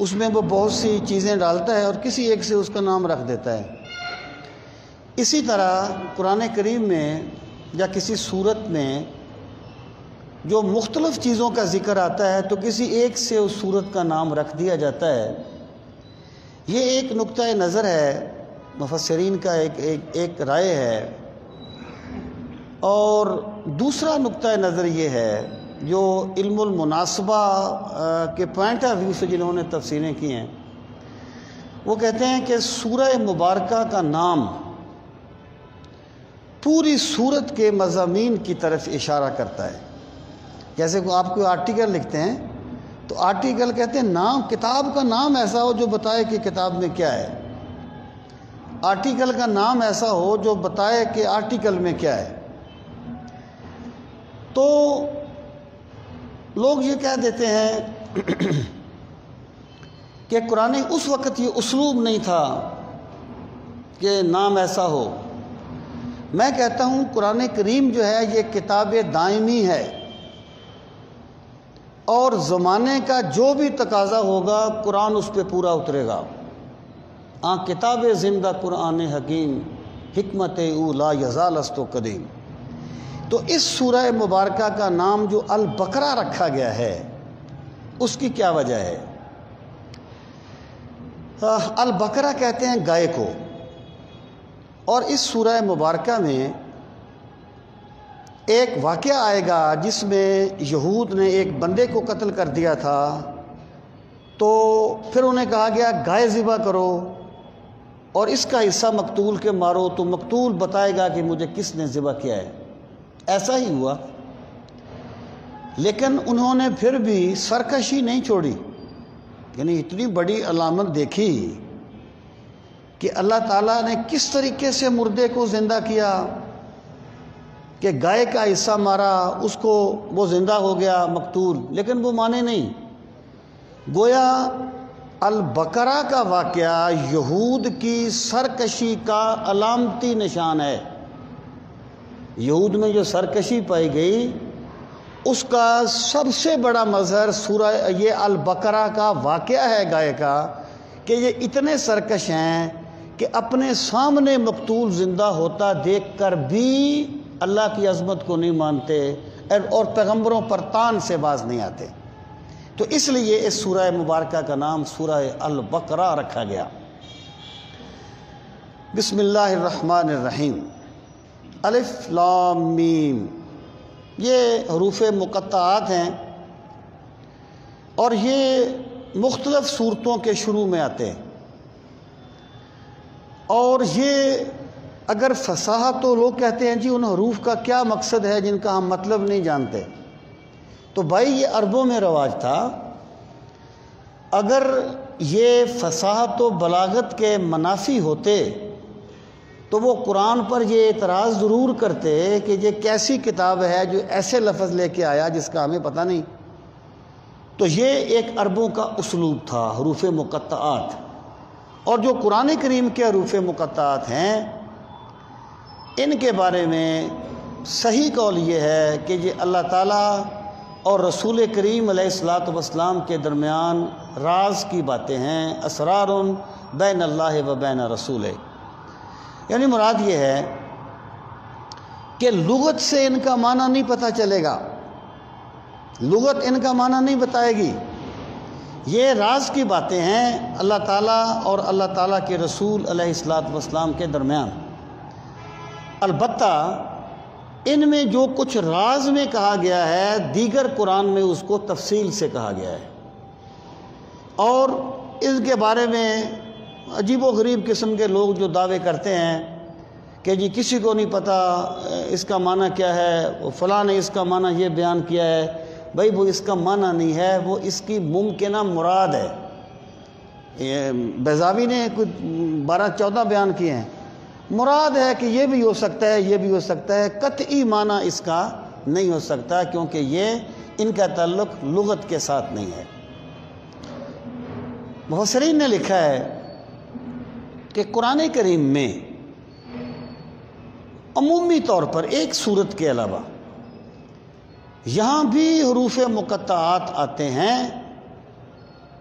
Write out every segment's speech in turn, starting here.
اس میں وہ بہت سی چیزیں ڈالتا ہے اور کسی ایک سے اس کا نام رکھ دیتا ہے۔ اسی طرح قرآن کریم میں یا کسی صورت میں جو مختلف چیزوں کا ذکر آتا ہے تو کسی ایک سے اس صورت کا نام رکھ دیا جاتا ہے۔ یہ ایک نقطہ نظر ہے، مفسرین کا ایک رائے ہے۔ اور دوسرا نقطہ نظر یہ ہے جو علم المناسبہ کے پوائنٹ آف ویو سے جنہوں نے تفسیریں کی ہیں، وہ کہتے ہیں کہ سورہ مبارکہ کا نام پوری سورت کے مضامین کی طرف اشارہ کرتا ہے۔ جیسے کہ آپ کوئی آرٹیکل لکھتے ہیں تو آرٹیکل کہتے ہیں نام، کتاب کا نام ایسا ہو جو بتائے کہ کتاب میں کیا ہے، آرٹیکل کا نام ایسا ہو جو بتائے کہ آرٹیکل میں کیا ہے۔ تو لوگ یہ کہہ دیتے ہیں کہ قرآن اس وقت یہ اسلوب نہیں تھا کہ نام ایسا ہو۔ میں کہتا ہوں قرآن کریم جو ہے یہ کتاب دائمی ہے، اور زمانے کا جو بھی تقاضا ہوگا قرآن اس پہ پورا اترے گا۔ کتاب زندہ قرآن حکیم، حکمت او لا یزال است و قدیم۔ تو اس سورہ مبارکہ کا نام جو البقرہ رکھا گیا ہے اس کی کیا وجہ ہے؟ البقرہ کہتے ہیں گائے کو، اور اس سورہ مبارکہ میں ایک واقعہ آئے گا جس میں یہود نے ایک بندے کو قتل کر دیا تھا، تو پھر انہیں کہا گیا گائے ذبح کرو اور اس کا حصہ مقتول کے مارو، تو مقتول بتائے گا کہ مجھے کس نے ذبح کیا ہے۔ ایسا ہی ہوا، لیکن انہوں نے پھر بھی سرکشی نہیں چھوڑی، یعنی اتنی بڑی علامت دیکھی کہ اللہ تعالیٰ نے کس طریقے سے مردے کو زندہ کیا کہ گائے کا حصہ مارا، اس کو وہ زندہ ہو گیا مقتول، لیکن وہ مانے نہیں۔ گویا البقرہ کا واقعہ یہود کی سرکشی کا علامتی نشان ہے۔ یہود میں جو سرکشی پائی گئی اس کا سب سے بڑا مظہر سورہ یہ البقرہ کا واقعہ ہے گائے کا، کہ یہ اتنے سرکش ہیں کہ اپنے سامنے مقتول زندہ ہوتا دیکھ کر بھی اللہ کی عظمت کو نہیں مانتے اور پیغمبروں پر تان سے باز نہیں آتے۔ تو اس لیے اس سورہ مبارکہ کا نام سورہ البقرہ رکھا گیا۔ بسم اللہ الرحمن الرحیم، الف لام میم، یہ حروف مقطعات ہیں اور یہ مختلف صورتوں کے شروع میں آتے ہیں، اور یہ اگر فصاحت تو لوگ کہتے ہیں جی ان حروف کا کیا مقصد ہے جن کا ہم مطلب نہیں جانتے، تو بھائی یہ عربوں میں رواج تھا۔ اگر یہ فصاحت و بلاغت کے منافی ہوتے تو وہ قرآن پر یہ اعتراض ضرور کرتے کہ یہ کیسی کتاب ہے جو ایسے لفظ لے کے آیا جس کا ہمیں پتہ نہیں۔ تو یہ ایک عربوں کا اسلوب تھا، حروف مقطعات۔ اور جو قرآن کریم کے حروف مقطعات ہیں ان کے بارے میں صحیح قول یہ ہے کہ یہ اللہ تعالیٰ اور رسول کریم علیہ الصلاۃ والسلام کے درمیان راز کی باتیں ہیں، اسرار بین اللہ و بین رسول۔ یعنی مراد یہ ہے کہ لغت سے ان کا معنی نہیں پتہ چلے گا، لغت ان کا معنی نہیں بتائے گی، یہ راز کی باتیں ہیں اللہ تعالیٰ اور اللہ تعالیٰ کے رسول علیہ الصلاۃ والسلام کے درمیان۔ البتہ ان میں جو کچھ راز میں کہا گیا ہے دیگر قرآن میں اس کو تفصیل سے کہا گیا ہے، اور اس کے بارے میں عجیب و غریب قسم کے لوگ جو دعوے کرتے ہیں کہ جی کسی کو نہیں پتہ اس کا معنی کیا ہے، فلاں نے اس کا معنی یہ بیان کیا ہے، بھائی وہ اس کا معنی نہیں ہے، وہ اس کی ممکنہ مراد ہے۔ بیضاوی نے کچھ 12-14 بیان کیے ہیں، مراد ہے کہ یہ بھی ہو سکتا ہے، یہ بھی ہو سکتا ہے، قطعی معنی اس کا نہیں ہو سکتا کیونکہ یہ ان کا تعلق لغت کے ساتھ نہیں ہے۔ مفسرین نے لکھا ہے کہ قرآن کریم میں عمومی طور پر ایک صورت کے علاوہ یہاں بھی حروف مقطعات آتے ہیں،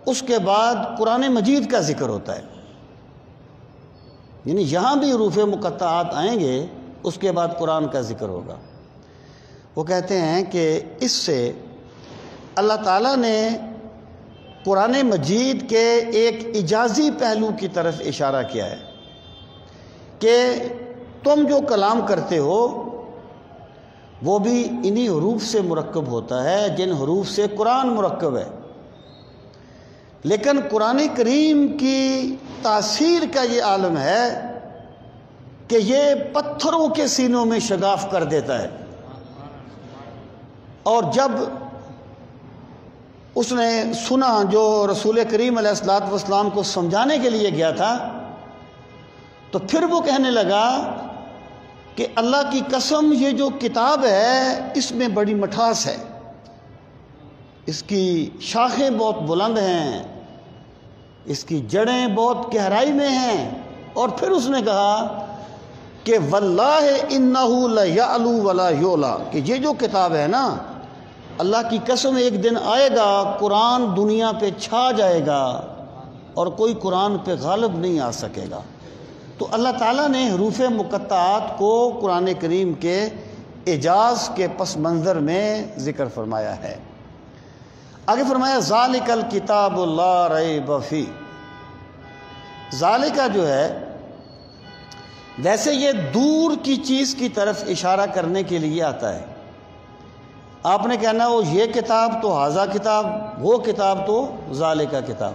اس کے بعد قرآن مجید کا ذکر ہوتا ہے، یعنی یہاں بھی حروف مقطعات آئیں گے، اس کے بعد قرآن کا ذکر ہوگا۔ وہ کہتے ہیں کہ اس سے اللہ تعالیٰ نے قرآن مجید کے ایک اجازی پہلو کی طرف اشارہ کیا ہے کہ تم جو کلام کرتے ہو وہ بھی انہی حروف سے مرکب ہوتا ہے جن حروف سے قرآن مرکب ہے، لیکن قرآن کریم کی تاثیر کا یہ عالم ہے کہ یہ پتھروں کے سینوں میں شگاف کر دیتا ہے۔ اور جب اس نے سنا جو رسول کریم علیہ السلام کو سمجھانے کے لیے گیا تھا، تو پھر وہ کہنے لگا کہ اللہ کی قسم یہ جو کتاب ہے اس میں بڑی مٹھاس ہے، اس کی شاخیں بہت بلند ہیں، اس کی جڑیں بہت گہرائی میں ہیں۔ اور پھر اس نے کہا کہ واللہ انہ لیعلو ولا یعلی، کہ یہ جو کتاب ہے نا، اللہ کی قسم ایک دن آئے گا قرآن دنیا پہ چھا جائے گا اور کوئی قرآن پہ غالب نہیں آ سکے گا۔ تو اللہ تعالیٰ نے حروف مقطعات کو قرآن کریم کے اعجاز کے پس منظر میں ذکر فرمایا ہے۔ آگے فرمایا ذالک الکتاب لا ریب فیہ۔ ذالکہ جو ہے ویسے یہ دور کی چیز کی طرف اشارہ کرنے کے لیے آتا ہے۔ آپ نے کہنا وہ یہ کتاب تو ھذا کتاب، وہ کتاب تو ذالکہ کتاب،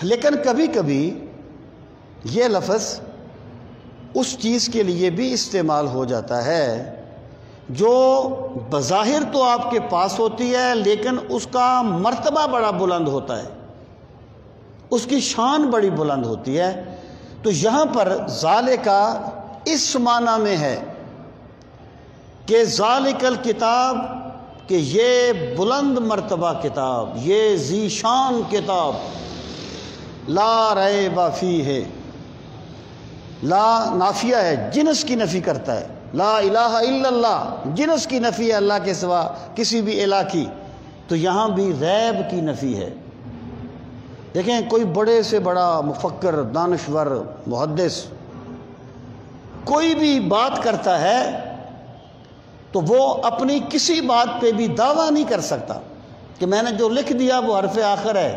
لیکن کبھی کبھی یہ لفظ اس چیز کے لیے بھی استعمال ہو جاتا ہے جو بظاہر تو آپ کے پاس ہوتی ہے لیکن اس کا مرتبہ بڑا بلند ہوتا ہے، اس کی شان بڑی بلند ہوتی ہے۔ تو یہاں پر ذالکہ اس معنی میں ہے کہ ذالک الکتاب، کہ یہ بلند مرتبہ کتاب، یہ ذی شان کتاب، لا ریب فیہ، لا نافیہ ہے، جنس کی نفی کرتا ہے، لا الہ الا اللہ، جنس کی نفی ہے اللہ کے سوا کسی بھی الہ کی، تو یہاں بھی ریب کی نفی ہے۔ دیکھیں کوئی بڑے سے بڑا مفکر، دانشور، محدث کوئی بھی بات کرتا ہے تو وہ اپنی کسی بات پہ بھی دعویٰ نہیں کر سکتا کہ میں نے جو لکھ دیا وہ حرف آخر ہے۔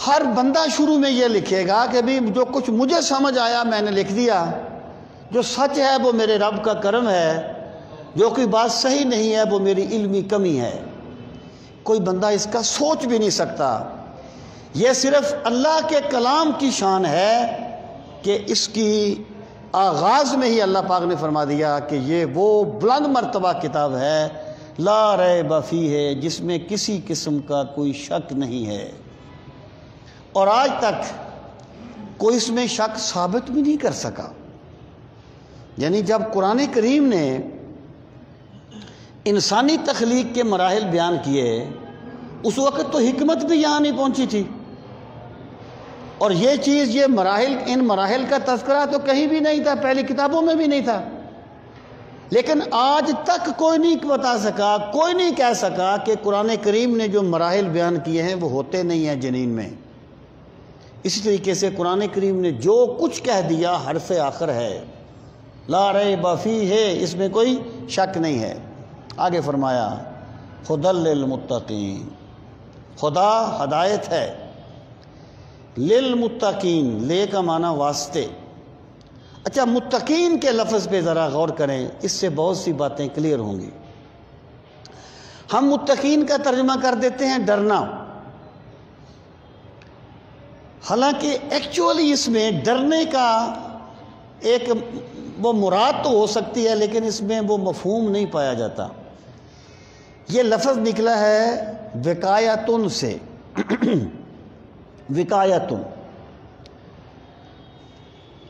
ہر بندہ شروع میں یہ لکھے گا کہ بھی جو کچھ مجھے سمجھ آیا میں نے لکھ دیا، جو سچ ہے وہ میرے رب کا کرم ہے، جو کوئی بات صحیح نہیں ہے وہ میری علمی کمی ہے۔ کوئی بندہ اس کا سوچ بھی نہیں سکتا۔ یہ صرف اللہ کے کلام کی شان ہے کہ اس کی آغاز میں ہی اللہ پاک نے فرما دیا کہ یہ وہ بلند مرتبہ کتاب ہے، لا ریب فیہ، جس میں کسی قسم کا کوئی شک نہیں ہے۔ اور آج تک کوئی اس میں شک ثابت بھی نہیں کر سکا۔ یعنی جب قرآن کریم نے انسانی تخلیق کے مراحل بیان کیے، اس وقت تو حکمت بھی یہاں نہیں پہنچی تھی، اور یہ چیز، یہ مراحل، ان مراحل کا تذکرہ تو کہیں بھی نہیں تھا، پہلی کتابوں میں بھی نہیں تھا، لیکن آج تک کوئی نہیں بتا سکا، کوئی نہیں کہہ سکا کہ قرآن کریم نے جو مراحل بیان کیے ہیں وہ ہوتے نہیں ہیں جنین میں۔ اسی طریقے سے قرآن کریم نے جو کچھ کہہ دیا حرف آخر ہے، لا ریب فیہ ہے، اس میں کوئی شک نہیں ہے۔ آگے فرمایا ھدی للمتقین، خدا ہدایت ہے، للمتقین، لے کا معنی واسطے۔ اچھا متقین کے لفظ پہ ذرا غور کریں، اس سے بہت سی باتیں کلیئر ہوں گی۔ ہم متقین کا ترجمہ کر دیتے ہیں ڈرنا، حالانکہ ایکچولی اس میں ڈرنے کا ایک وہ مراد تو ہو سکتی ہے لیکن اس میں وہ مفہوم نہیں پایا جاتا۔ یہ لفظ نکلا ہے وقایتن سے، وقایتن،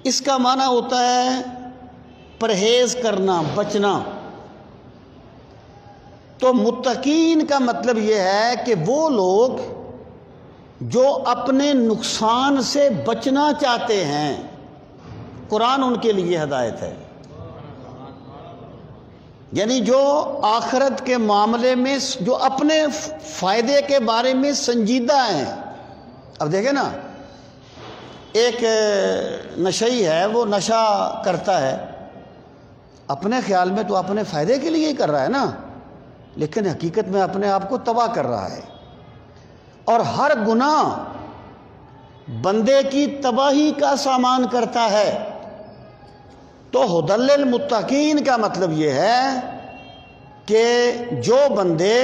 اس کا معنی ہوتا ہے پرہیز کرنا، بچنا۔ تو متقین کا مطلب یہ ہے کہ وہ لوگ جو اپنے نقصان سے بچنا چاہتے ہیں، قرآن ان کے لیے ہدایت ہے۔ یعنی جو آخرت کے معاملے میں جو اپنے فائدے کے بارے میں سنجیدہ ہیں. اب دیکھیں نا، ایک نشئی ہے، وہ نشہ کرتا ہے، اپنے خیال میں تو اپنے فائدے کے لیے ہی کر رہا ہے نا، لیکن حقیقت میں اپنے آپ کو تباہ کر رہا ہے. اور ہر گناہ بندے کی تباہی کا سامان کرتا ہے. تو ھدی للمتقین کا مطلب یہ ہے کہ جو بندے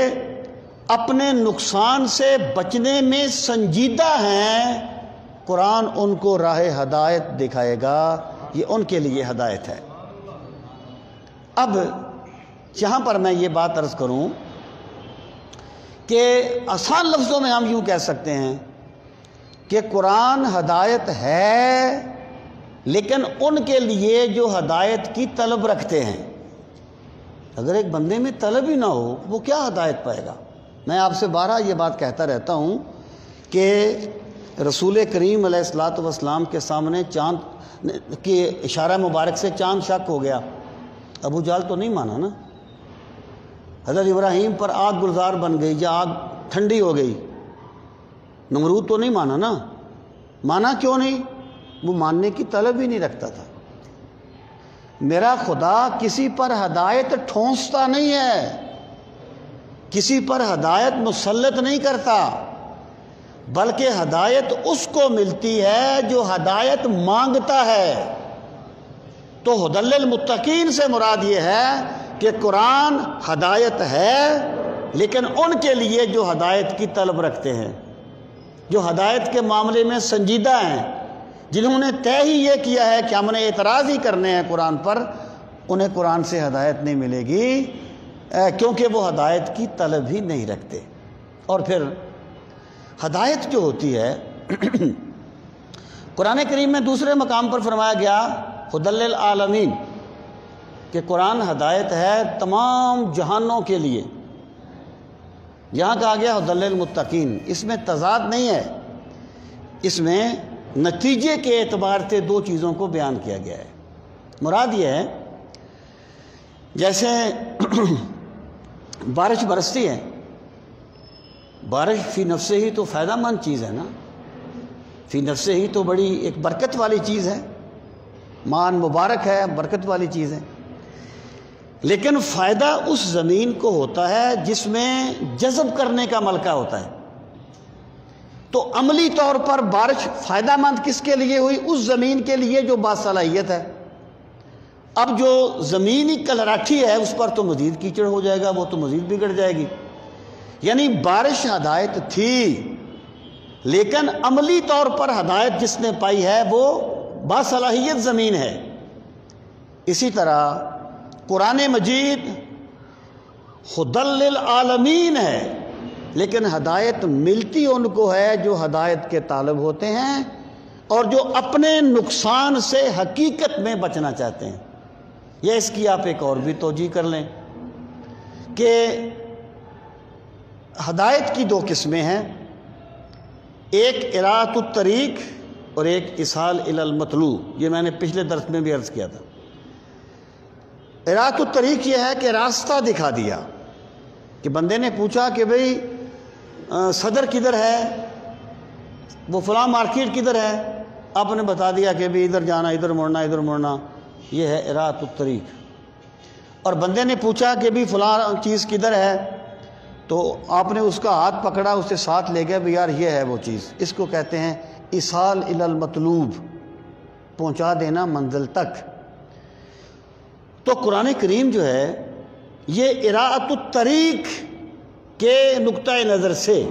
اپنے نقصان سے بچنے میں سنجیدہ ہیں، قرآن ان کو راہ ہدایت دکھائے گا. یہ ان کے لیے ہدایت ہے. اب یہاں پر میں یہ بات عرض کروں کہ آسان لفظوں میں ہم یوں کہہ سکتے ہیں کہ قرآن ہدایت ہے، لیکن ان کے لیے جو ہدایت کی طلب رکھتے ہیں. اگر ایک بندے میں طلب ہی نہ ہو، وہ کیا ہدایت پائے گا؟ میں آپ سے بارہا یہ بات کہتا رہتا ہوں کہ رسول کریم علیہ الصلوۃ والسلام کے سامنے چاند کے اشارہ مبارک سے چاند شق ہو گیا. ابو جہل تو نہیں مانا نا. حضرت ابراہیم پر آگ گلزار بن گئی یا آگ ٹھنڈی ہو گئی، نمرود تو نہیں مانا نا. مانا کیوں نہیں؟ وہ ماننے کی طلب ہی نہیں رکھتا تھا. میرا خدا کسی پر ہدایت ٹھونستا نہیں ہے، کسی پر ہدایت مسلط نہیں کرتا، بلکہ ہدایت اس کو ملتی ہے جو ہدایت مانگتا ہے. تو ھدی للمتقین سے مراد یہ ہے کہ قرآن ہدایت ہے، لیکن ان کے لیے جو ہدایت کی طلب رکھتے ہیں، جو ہدایت کے معاملے میں سنجیدہ ہیں، جنہوں نے طے ہی یہ کیا ہے کہ ہم نے اعتراض ہی کرنے ہیں قرآن پر، انہیں قرآن سے ہدایت نہیں ملے گی، کیونکہ وہ ہدایت کی طلب ہی نہیں رکھتے. اور پھر ہدایت جو ہوتی ہے قرآن کریم میں دوسرے مقام پر فرمایا گیا ھدی للعالمین، کہ قرآن ہدایت ہے تمام جہانوں کے لیے. یہاں کہا گیا ھدی للمتقین. اس میں تضاد نہیں ہے، اس میں نتیجے کے اعتبار سے دو چیزوں کو بیان کیا گیا ہے. مراد یہ ہے جیسے بارش برستی ہے، بارش فی نفسے ہی تو فائدہ مند چیز ہے نا، فی نفسے ہی تو بڑی ایک برکت والی چیز ہے، مان مبارک ہے، برکت والی چیز ہے. لیکن فائدہ اس زمین کو ہوتا ہے جس میں جذب کرنے کا ملکہ ہوتا ہے. تو عملی طور پر بارش فائدہ مند کس کے لیے ہوئی؟ اس زمین کے لیے جو باصلاحیت ہے. اب جو زمینی کلراٹھی ہے اس پر تو مزید کیچڑ ہو جائے گا، وہ تو مزید بگڑ جائے گی. یعنی بارش ہدایت تھی، لیکن عملی طور پر ہدایت جس نے پائی ہے وہ باصلاحیت زمین ہے. اسی طرح قرآن مجید ھدی للعالمین ہے، لیکن ہدایت ملتی ان کو ہے جو ہدایت کے طالب ہوتے ہیں اور جو اپنے نقصان سے حقیقت میں بچنا چاہتے ہیں. یا اس کی آپ ایک اور بھی توجیہ کر لیں کہ ہدایت کی دو قسمیں ہیں، ایک اراۃ الطریق اور ایک اصال الی المطلوب. یہ میں نے پچھلے درس میں بھی عرض کیا تھا. اراۃ الطریق یہ ہے کہ راستہ دکھا دیا، کہ بندے نے پوچھا کہ بھئی صدر کدھر ہے، وہ فلاں مارکیٹ کدھر ہے، آپ نے بتا دیا کہ بھی ادھر جانا، ادھر مڑنا، ادھر مڑنا. یہ ہے اراۃ الطریق. اور بندے نے پوچھا کہ بھی فلاں چیز کدھر ہے، تو آپ نے اس کا ہاتھ پکڑا، اسے ساتھ لے گئے بھی یار یہ ہے وہ چیز. اس کو کہتے ہیں اصال الی المطلوب، پہنچا دینا منزل تک. تو قرآن کریم جو ہے یہ اراۃ الطریق کے نقطۂ نظر سے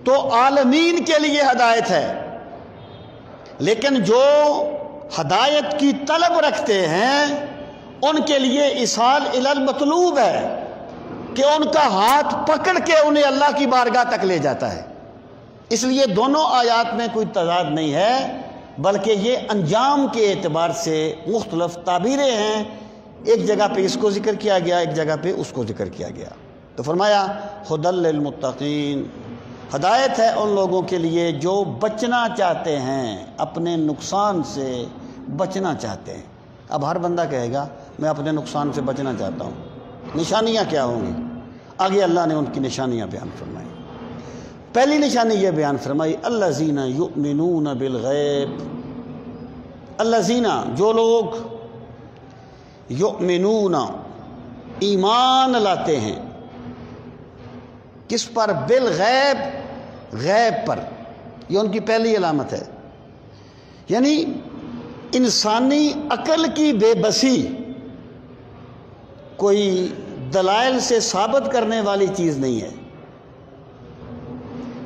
تو عالمین کے لیے ہدایت ہے، لیکن جو ہدایت کی طلب رکھتے ہیں ان کے لیے اصال الی المطلوب ہے کہ ان کا ہاتھ پکڑ کے انہیں اللہ کی بارگاہ تک لے جاتا ہے. اس لیے دونوں آیات میں کوئی تضاد نہیں ہے، بلکہ یہ انجام کے اعتبار سے مختلف تعبیریں ہیں. ایک جگہ پہ اس کو ذکر کیا گیا، ایک جگہ پہ اس کو ذکر کیا گیا. تو فرمایا ھدی للمتقین، ہدایت ہے ان لوگوں کے لیے جو بچنا چاہتے ہیں، اپنے نقصان سے بچنا چاہتے ہیں. اب ہر بندہ کہے گا میں اپنے نقصان سے بچنا چاہتا ہوں۔ نشانیاں کیا ہوں گی؟ آگے اللہ نے ان کی نشانیاں بیان فرمائی۔ پہلی نشانی یہ بیان فرمائی، الذین یؤمنون بالغیب، الذین جو لوگ یؤمنون ایمان لاتے ہیں، کس پر؟ بالغیب، غیب پر۔ یہ ان کی پہلی علامت ہے، یعنی انسانی عقل کی بے بسی کوئی دلائل سے ثابت کرنے والی چیز نہیں ہے۔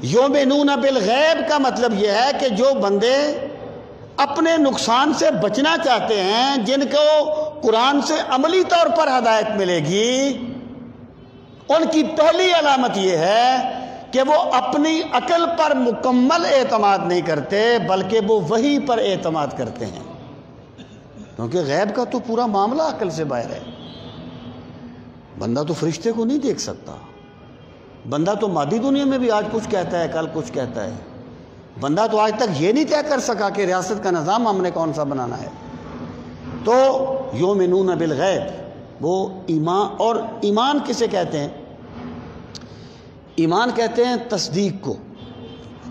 یؤمنون بالغیب کا مطلب یہ ہے کہ جو بندے اپنے نقصان سے بچنا چاہتے ہیں، جن کو قرآن سے عملی طور پر ہدایت ملے گی، ان کی پہلی علامت یہ ہے کہ وہ اپنی عقل پر مکمل اعتماد نہیں کرتے، بلکہ وہ وحی پر اعتماد کرتے ہیں، کیونکہ غیب کا تو پورا معاملہ عقل سے باہر ہے۔ بندہ تو فرشتے کو نہیں دیکھ سکتا، بندہ تو مادی دنیا میں بھی آج کچھ کہتا ہے، کل کچھ کہتا ہے۔ بندہ تو آج تک یہ نہیں طے کر سکا کہ ریاست کا نظام ہم نے کون سا بنانا ہے۔ تو یؤمنون بالغیب، وہ ایمان، اور ایمان کسے کہتے ہیں؟ ایمان کہتے ہیں تصدیق کو،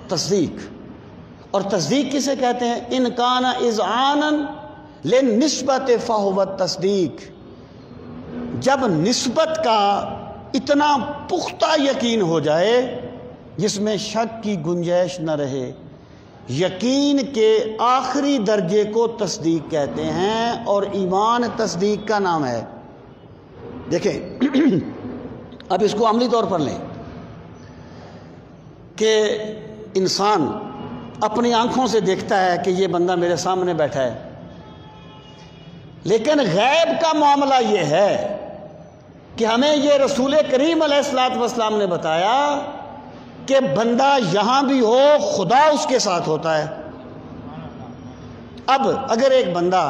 تصدیق، اور تصدیق کسے کہتے ہیں؟ ان کان اذعانا للنسبت فہو التصدیق، جب نسبت کا اتنا پختہ یقین ہو جائے جس میں شک کی گنجائش نہ رہے، یقین کے آخری درجے کو تصدیق کہتے ہیں، اور ایمان تصدیق کا نام ہے۔ دیکھیں اب اس کو عملی طور پر لیں کہ انسان اپنی آنکھوں سے دیکھتا ہے کہ یہ بندہ میرے سامنے بیٹھا ہے، لیکن غیب کا معاملہ یہ ہے کہ ہمیں یہ رسول کریم علیہ الصلوۃ والسلام نے بتایا کہ بندہ یہاں بھی ہو، خدا اس کے ساتھ ہوتا ہے۔ اب اگر ایک بندہ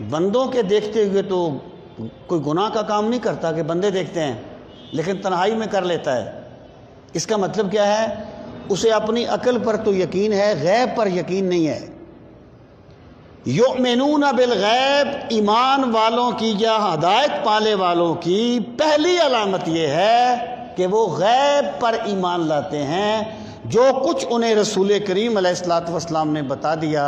بندوں کے دیکھتے ہوئے تو کوئی گناہ کا کام نہیں کرتا کہ بندے دیکھتے ہیں، لیکن تنہائی میں کر لیتا ہے، اس کا مطلب کیا ہے؟ اسے اپنی عقل پر تو یقین ہے، غیب پر یقین نہیں ہے۔ یؤمنون بالغیب، ایمان والوں کی یا ہدایت پانے والوں کی پہلی علامت یہ ہے کہ وہ غیب پر ایمان لاتے ہیں۔ جو کچھ انہیں رسول کریم علیہ الصلوۃ والسلام نے بتا دیا،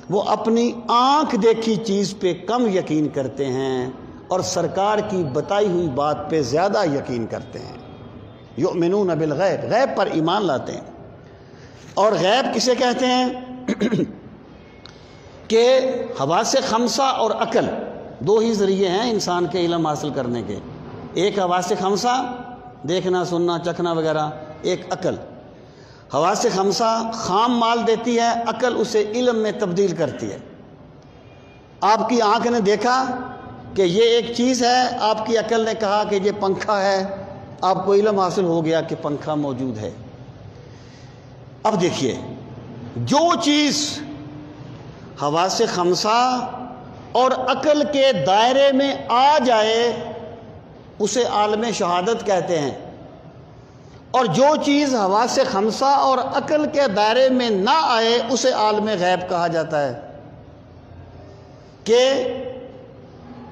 وہ اپنی آنکھ دیکھی چیز پہ کم یقین کرتے ہیں اور سرکار کی بتائی ہوئی بات پہ زیادہ یقین کرتے ہیں۔ یؤمنون بالغیب، غیب پر ایمان لاتے ہیں۔ اور غیب کسے کہتے ہیں؟ کہ حواس خمسہ اور عقل، دو ہی ذریعے ہیں انسان کے علم حاصل کرنے کے، ایک حواس خمسہ دیکھنا، سننا، چکھنا وغیرہ، ایک عقل۔ حواس خمسہ خام مال دیتی ہے، عقل اسے علم میں تبدیل کرتی ہے۔ آپ کی آنکھ نے دیکھا کہ یہ ایک چیز ہے، آپ کی عقل نے کہا کہ یہ پنکھا ہے، آپ کو علم حاصل ہو گیا کہ پنکھا موجود ہے۔ اب دیکھیے، جو چیز حواس خمسہ اور عقل کے دائرے میں آ جائے اسے عالم شہادت کہتے ہیں، اور جو چیز حواس خمسہ اور عقل کے دائرے میں نہ آئے اسے عالم غیب کہا جاتا ہے۔ کہ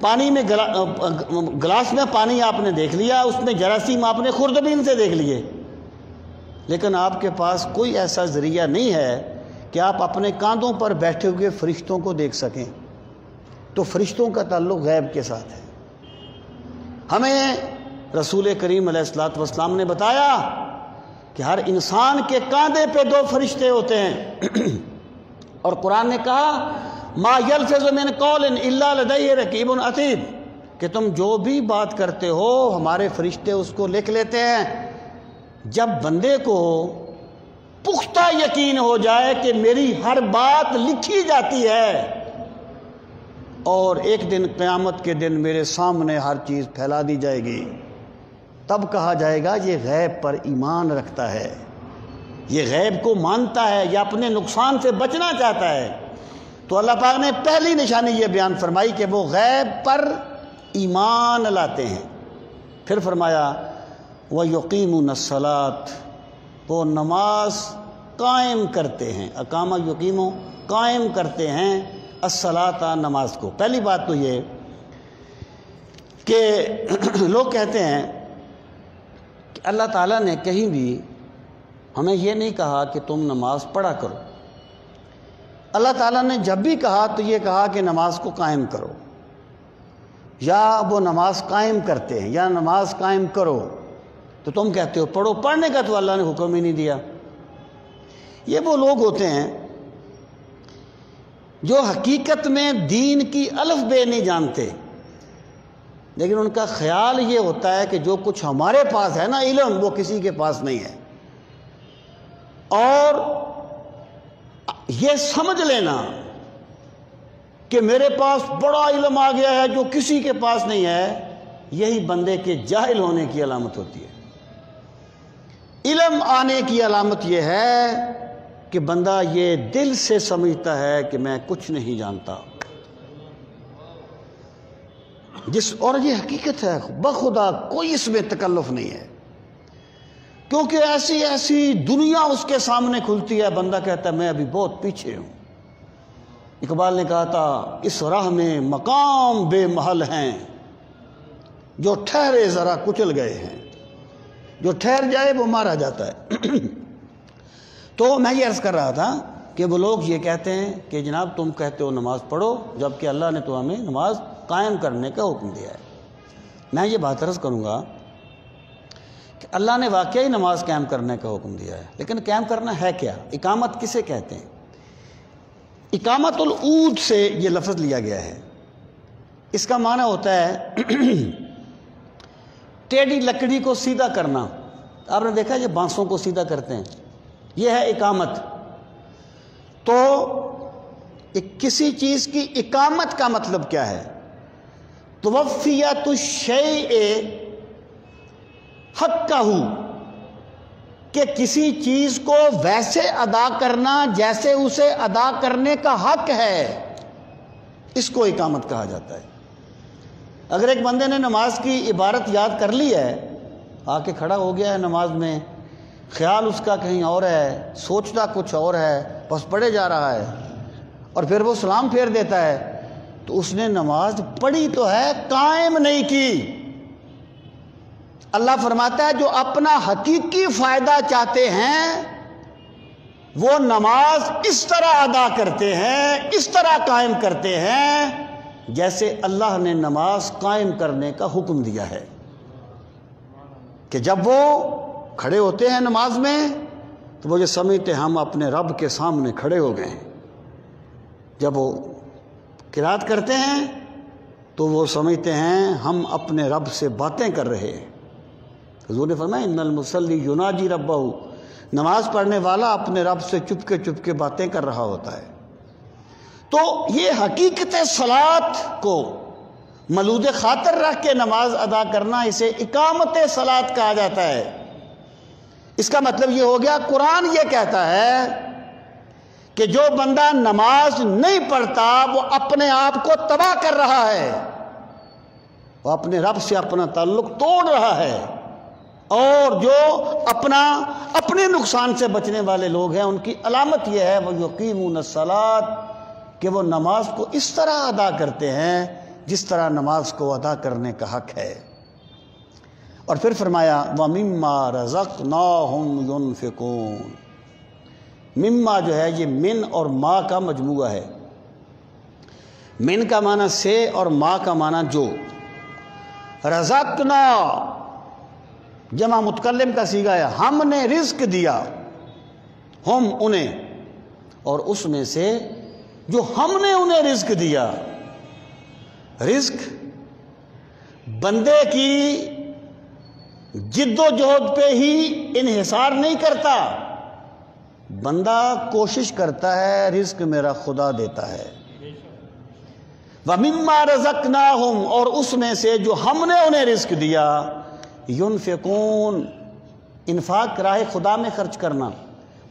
پانی میں گلاس میں پانی آپ نے دیکھ لیا، اس میں جراثیم آپ نے خوردبین سے دیکھ لیے، لیکن آپ کے پاس کوئی ایسا ذریعہ نہیں ہے کہ آپ اپنے کاندھوں پر بیٹھے ہوئے فرشتوں کو دیکھ سکیں، تو فرشتوں کا تعلق غیب کے ساتھ ہے۔ ہمیں رسول کریم علیہ الصلوۃ والسلام نے بتایا کہ ہر انسان کے کاندھے پہ دو فرشتے ہوتے ہیں، اور قرآن نے کہا ما یلفظ من قول الا لدیہ رقیب عتید، کہ تم جو بھی بات کرتے ہو ہمارے فرشتے اس کو لکھ لیتے ہیں۔ جب بندے کو پختہ یقین ہو جائے کہ میری ہر بات لکھی جاتی ہے، اور ایک دن قیامت کے دن میرے سامنے ہر چیز پھیلا دی جائے گی، تب کہا جائے گا یہ غیب پر ایمان رکھتا ہے، یہ غیب کو مانتا ہے، یہ اپنے نقصان سے بچنا چاہتا ہے۔ تو اللہ پاک نے پہلی نشانی یہ بیان فرمائی کہ وہ غیب پر ایمان لاتے ہیں۔ پھر فرمایا وَيُقِيمُونَ الصَّلَاةَ، وہ نماز قائم کرتے ہیں، اقامہ یقیمو، قائم کرتے ہیں الصلاۃ، نماز کو۔ پہلی بات تو یہ کہ لوگ کہتے ہیں کہ اللہ تعالیٰ نے کہیں بھی ہمیں یہ نہیں کہا کہ تم نماز پڑھا کرو. اللہ تعالیٰ نے جب بھی کہا تو یہ کہا کہ نماز کو قائم کرو، یا وہ نماز قائم کرتے ہیں یا نماز قائم کرو، تو تم کہتے ہو پڑھو. پڑھنے کا تو اللہ نے حکم ہی نہیں دیا. یہ وہ لوگ ہوتے ہیں جو حقیقت میں دین کی الف بے نہیں جانتے، لیکن ان کا خیال یہ ہوتا ہے کہ جو کچھ ہمارے پاس ہے نا علم، وہ کسی کے پاس نہیں ہے. اور یہ سمجھ لینا کہ میرے پاس بڑا علم آ گیا ہے جو کسی کے پاس نہیں ہے، یہی بندے کے جاہل ہونے کی علامت ہوتی ہے. علم آنے کی علامت یہ ہے کہ بندہ یہ دل سے سمجھتا ہے کہ میں کچھ نہیں جانتا. اور یہ حقیقت ہے، بخدا کوئی اس میں تکلف نہیں ہے، کیونکہ ایسی دنیا اس کے سامنے کھلتی ہے، بندہ کہتا ہے میں ابھی بہت پیچھے ہوں. اقبال نے کہا تھا اس راہ میں مقام بے محل ہیں، جو ٹھہرے ذرا کچل گئے ہیں، جو ٹھہر جائے وہ مارا جاتا ہے. تو میں یہ عرض کر رہا تھا کہ وہ لوگ یہ کہتے ہیں کہ جناب تم کہتے ہو نماز پڑھو، جبکہ اللہ نے تو ہمیں نماز قائم کرنے کا حکم دیا ہے. میں یہ بات عرض کروں گا کہ اللہ نے واقعی نماز قائم کرنے کا حکم دیا ہے، لیکن قائم کرنا ہے کیا؟ اقامت کسے کہتے ہیں؟ اقامت العود سے یہ لفظ لیا گیا ہے. اس کا معنی ہوتا ہے ٹیڑھی لکڑی کو سیدھا کرنا. آپ نے دیکھا یہ بانسوں کو سیدھا کرتے ہیں، یہ ہے اقامت. تو کسی چیز کی اقامت کا مطلب کیا ہے؟ توفیت الشیء حقہ، کہ کسی چیز کو ویسے ادا کرنا جیسے اسے ادا کرنے کا حق ہے، اس کو اقامت کہا جاتا ہے. اگر ایک بندے نے نماز کی عبارت یاد کر لی ہے، آ کے کھڑا ہو گیا ہے نماز میں، خیال اس کا کہیں اور ہے، سوچتا کچھ اور ہے، بس پڑھے جا رہا ہے، اور پھر وہ سلام پھیر دیتا ہے، تو اس نے نماز پڑھی تو ہے، قائم نہیں کی. اللہ فرماتا ہے جو اپنا حقیقی فائدہ چاہتے ہیں وہ نماز اس طرح ادا کرتے ہیں، اس طرح قائم کرتے ہیں جیسے اللہ نے نماز قائم کرنے کا حکم دیا ہے. کہ جب وہ کھڑے ہوتے ہیں نماز میں تو وہ یہ سمجھتے ہم اپنے رب کے سامنے کھڑے ہو گئے ہیں. جب وہ قرات کرتے ہیں تو وہ سمجھتے ہیں ہم اپنے رب سے باتیں کر رہے ہیں. حضور نے فرمایا ان المصلی یناجی ربہ، نماز پڑھنے والا اپنے رب سے چپ کے باتیں کر رہا ہوتا ہے. تو یہ حقیقت صلاۃ کو ملود خاطر رکھ کے نماز ادا کرنا، اسے اقامت صلاۃ کہا جاتا ہے. اس کا مطلب یہ ہو گیا قرآن یہ کہتا ہے کہ جو بندہ نماز نہیں پڑھتا وہ اپنے آپ کو تباہ کر رہا ہے، وہ اپنے رب سے اپنا تعلق توڑ رہا ہے. اور جو اپنے نقصان سے بچنے والے لوگ ہیں ان کی علامت یہ ہے وہ یقیمون الصلاۃ، کہ وہ نماز کو اس طرح ادا کرتے ہیں جس طرح نماز کو ادا کرنے کا حق ہے. اور پھر فرمایا وَمِمَّا رَزَقْنَاهُمْ يُنْفِقُونَ. مما جو ہے یہ من اور ما کا مجموعہ ہے. من کا معنی سے اور ما کا معنی جو. رزقنا جمع متکلم کا صیغہ ہے، ہم نے رزق دیا، ہم انہیں، اور اس میں سے جو ہم نے انہیں رزق دیا. رزق بندے کی جد و جہد پہ ہی انحصار نہیں کرتا، بندہ کوشش کرتا ہے رزق میرا خدا دیتا ہے. وَمِمَّا رَزَقْنَاهُمْ، اور اس میں سے جو ہم نے انہیں رزق دیا. يُنْفِقُونَ، انفاق راہ خدا میں خرچ کرنا،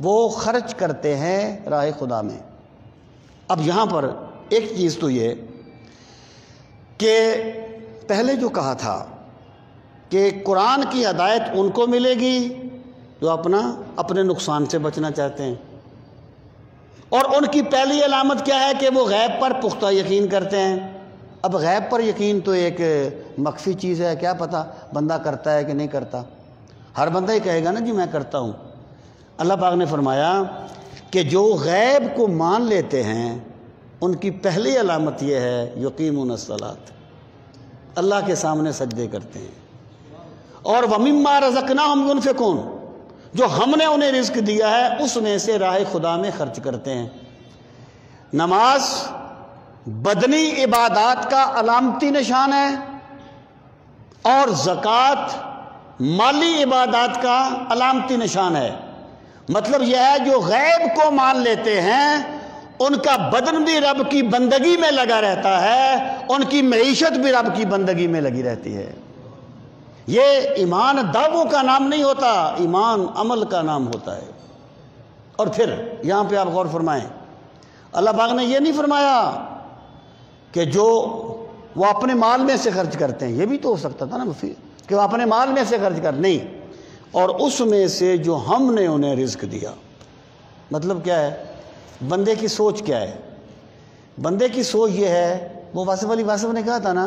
وہ خرچ کرتے ہیں راہ خدا میں. اب یہاں پر ایک چیز تو یہ کہ پہلے جو کہا تھا کہ قرآن کی ہدایت ان کو ملے گی جو اپنے نقصان سے بچنا چاہتے ہیں، اور ان کی پہلی علامت کیا ہے کہ وہ غیب پر پختہ یقین کرتے ہیں. اب غیب پر یقین تو ایک مخفی چیز ہے، کیا پتہ بندہ کرتا ہے کہ نہیں کرتا، ہر بندہ ہی کہے گا نا جی میں کرتا ہوں۔ اللہ پاک نے فرمایا کہ جو غیب کو مان لیتے ہیں ان کی پہلی علامت یہ ہے یقیمون الصلاۃ، اللہ کے سامنے سجدے کرتے ہیں، اور وَمِمَّا رَزَقْنَاهُمْ يُنْفِقُونَ، جو ہم نے انہیں رزق دیا ہے اس میں سے راہ خدا میں خرچ کرتے ہیں۔ نماز بدنی عبادات کا علامتی نشان ہے، اور زکوٰۃ مالی عبادات کا علامتی نشان ہے۔ مطلب یہ ہے جو غیب کو مان لیتے ہیں ان کا بدن بھی رب کی بندگی میں لگا رہتا ہے، ان کی معیشت بھی رب کی بندگی میں لگی رہتی ہے۔ یہ ایمان دعووں کا نام نہیں ہوتا، ایمان عمل کا نام ہوتا ہے۔ اور پھر یہاں پہ آپ غور فرمائیں، اللہ پاک نے یہ نہیں فرمایا کہ جو وہ اپنے مال میں سے خرچ کرتے ہیں، یہ بھی تو ہو سکتا تھا نا کہ وہ اپنے مال میں سے خرچ کر، نہیں، اور اس میں سے جو ہم نے انہیں رزق دیا۔ مطلب کیا ہے؟ بندے کی سوچ کیا ہے؟ بندے کی سوچ یہ ہے، وہ واصف علی واصف نے کہا تھا نا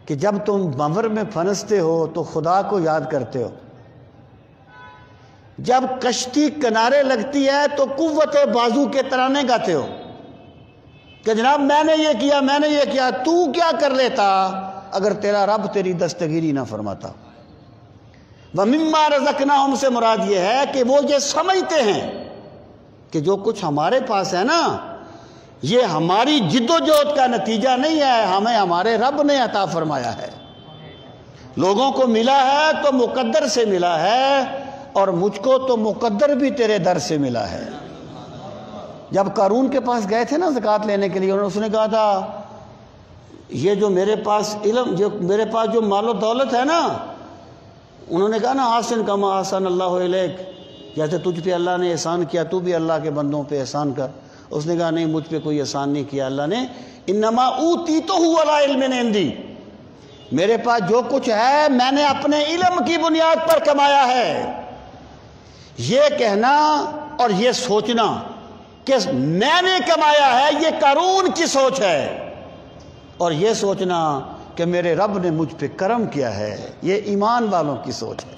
کہ جب تم بھنور میں پھنستے ہو تو خدا کو یاد کرتے ہو، جب کشتی کنارے لگتی ہے تو قوت بازو کے ترانے گاتے ہو کہ جناب میں نے یہ کیا، میں نے یہ کیا، تو کیا کر لیتا اگر تیرا رب تیری دستگیری نہ فرماتا۔ وَمِمَّا رَزَقْنَاهُمْ سے مراد یہ ہے کہ وہ یہ سمجھتے ہیں کہ جو کچھ ہمارے پاس ہے نا یہ ہماری جد و جہد کا نتیجہ نہیں ہے، ہمیں ہمارے رب نے عطا فرمایا ہے۔ لوگوں کو ملا ہے تو مقدر سے ملا ہے، اور مجھ کو تو مقدر بھی تیرے در سے ملا ہے۔ جب قارون کے پاس گئے تھے نا زکوٰۃ لینے کے لیے، اس نے کہا تھا یہ جو میرے پاس علم، جو میرے پاس جو مال و دولت ہے نا، انہوں نے کہا نا آسن کما آسن اللہ علیک، جیسے تجھ پہ اللہ نے احسان کیا تو بھی اللہ کے بندوں پہ احسان کر۔ اس نے کہا نہیں، مجھ پہ کوئی احسان نہیں کیا اللہ نے، انما اوتیتہ علی علم عندی، میرے پاس جو کچھ ہے میں نے اپنے علم کی بنیاد پر کمایا ہے۔ یہ کہنا اور یہ سوچنا کہ میں نے کمایا ہے یہ قارون کی سوچ ہے، اور یہ سوچنا کہ میرے رب نے مجھ پہ کرم کیا ہے یہ ایمان والوں کی سوچ ہے۔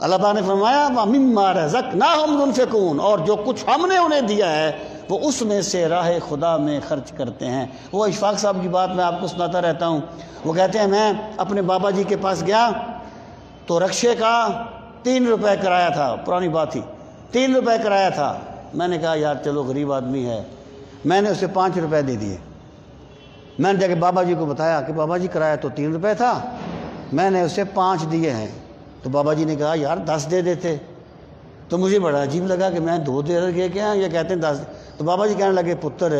اللہ تعالیٰ نے فرمایا وَمِمَّا رَزَقْنَاهُمْ يُنْفِقُونَ، اور جو کچھ ہم نے انہیں دیا ہے وہ اس میں سے راہ خدا میں خرچ کرتے ہیں۔ وہ اشفاق صاحب کی بات میں آپ کو سناتا رہتا ہوں، وہ کہتے ہیں میں اپنے بابا جی کے پاس گیا تو رکشے کا 3 روپے کرایہ تھا، پرانی بات تھی، 3 روپے کرایہ تھا۔ میں نے کہا یار چلو غریب آدمی ہے، میں نے اسے 5 روپے دے دیے۔ میں نے جا کے بابا جی کو بتایا کہ بابا جی کرایہ تو 3 روپے تھا، میں نے اسے 5 دیے ہیں۔ تو بابا جی نے کہا یار 10 دے دیتے۔ تو مجھے بڑا عجیب لگا کہ میں 2 دے گئے کیا، یہ کہتے ہیں 10۔ تو بابا جی کہنے لگے پتر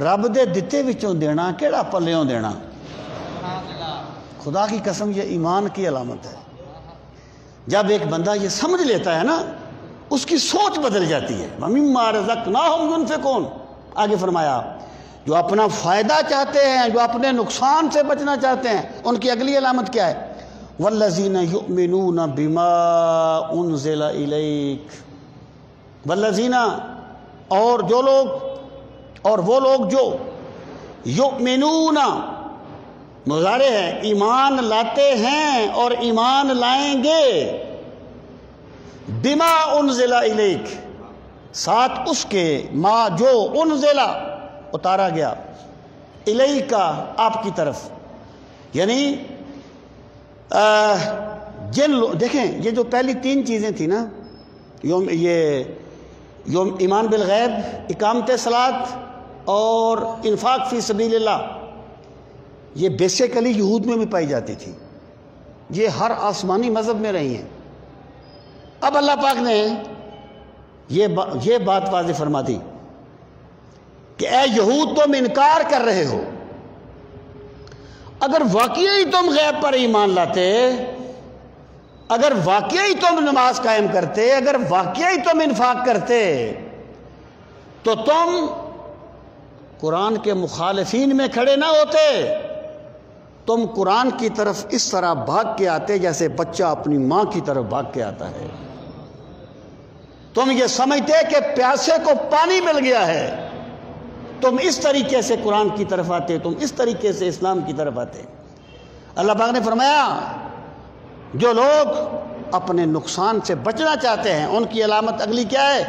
رب دے دتے وچوں دینا کیڑا پلیوں دینا، خدا کی قسم یہ ایمان کی علامت ہے۔ جب ایک بندہ یہ سمجھ لیتا ہے نا اس کی سوچ بدل جاتی ہے۔ وَمِمَّا رَزَقْنَاهُمْ يُنْفِقُونَ، آگے فرمایا جو اپنا فائدہ چاہتے ہیں، جو اپنے نقصان سے بچنا چاہتے ہیں، ان کی اگلی علامت کیا ہے؟ وَالَّذِينَ يُؤْمِنُونَ بِمَا أُنزِلَ إِلَيْكَ، وَالَّذِينَ، اور وہ لوگ جو یؤمنون مضارع ہے، ایمان لاتے ہیں اور ایمان لائیں گے، بما انزل الیک، ساتھ اس کے ما جو انزل اتارا گیا، الیکا آپ کی طرف، یعنی دیکھیں یہ جو پہلی 3 چیزیں تھیں نا، یوم ایمان بالغیب، اقامت صلاۃ اور انفاق فی سبیل اللہ، یہ بیسیکلی یہود میں بھی پائی جاتی تھی، یہ ہر آسمانی مذہب میں رہی ہیں۔ اب اللہ پاک نے یہ بات واضح فرما دی کہ اے یہود تم انکار کر رہے ہو، اگر واقعی تم غیب پر ایمان لاتے، اگر واقعی تم نماز قائم کرتے، اگر واقعی تم انفاق کرتے تو تم قرآن کے مخالفین میں کھڑے نہ ہوتے، تم قرآن کی طرف اس طرح بھاگ کے آتے جیسے بچہ اپنی ماں کی طرف بھاگ کے آتا ہے۔ تم یہ سمجھتے کہ پیاسے کو پانی مل گیا ہے، تم اس طریقے سے قرآن کی طرف آتے، تم اس طریقے سے اسلام کی طرف آتے۔ اللہ پاک نے فرمایا جو لوگ اپنے نقصان سے بچنا چاہتے ہیں ان کی علامت اگلی کیا ہے؟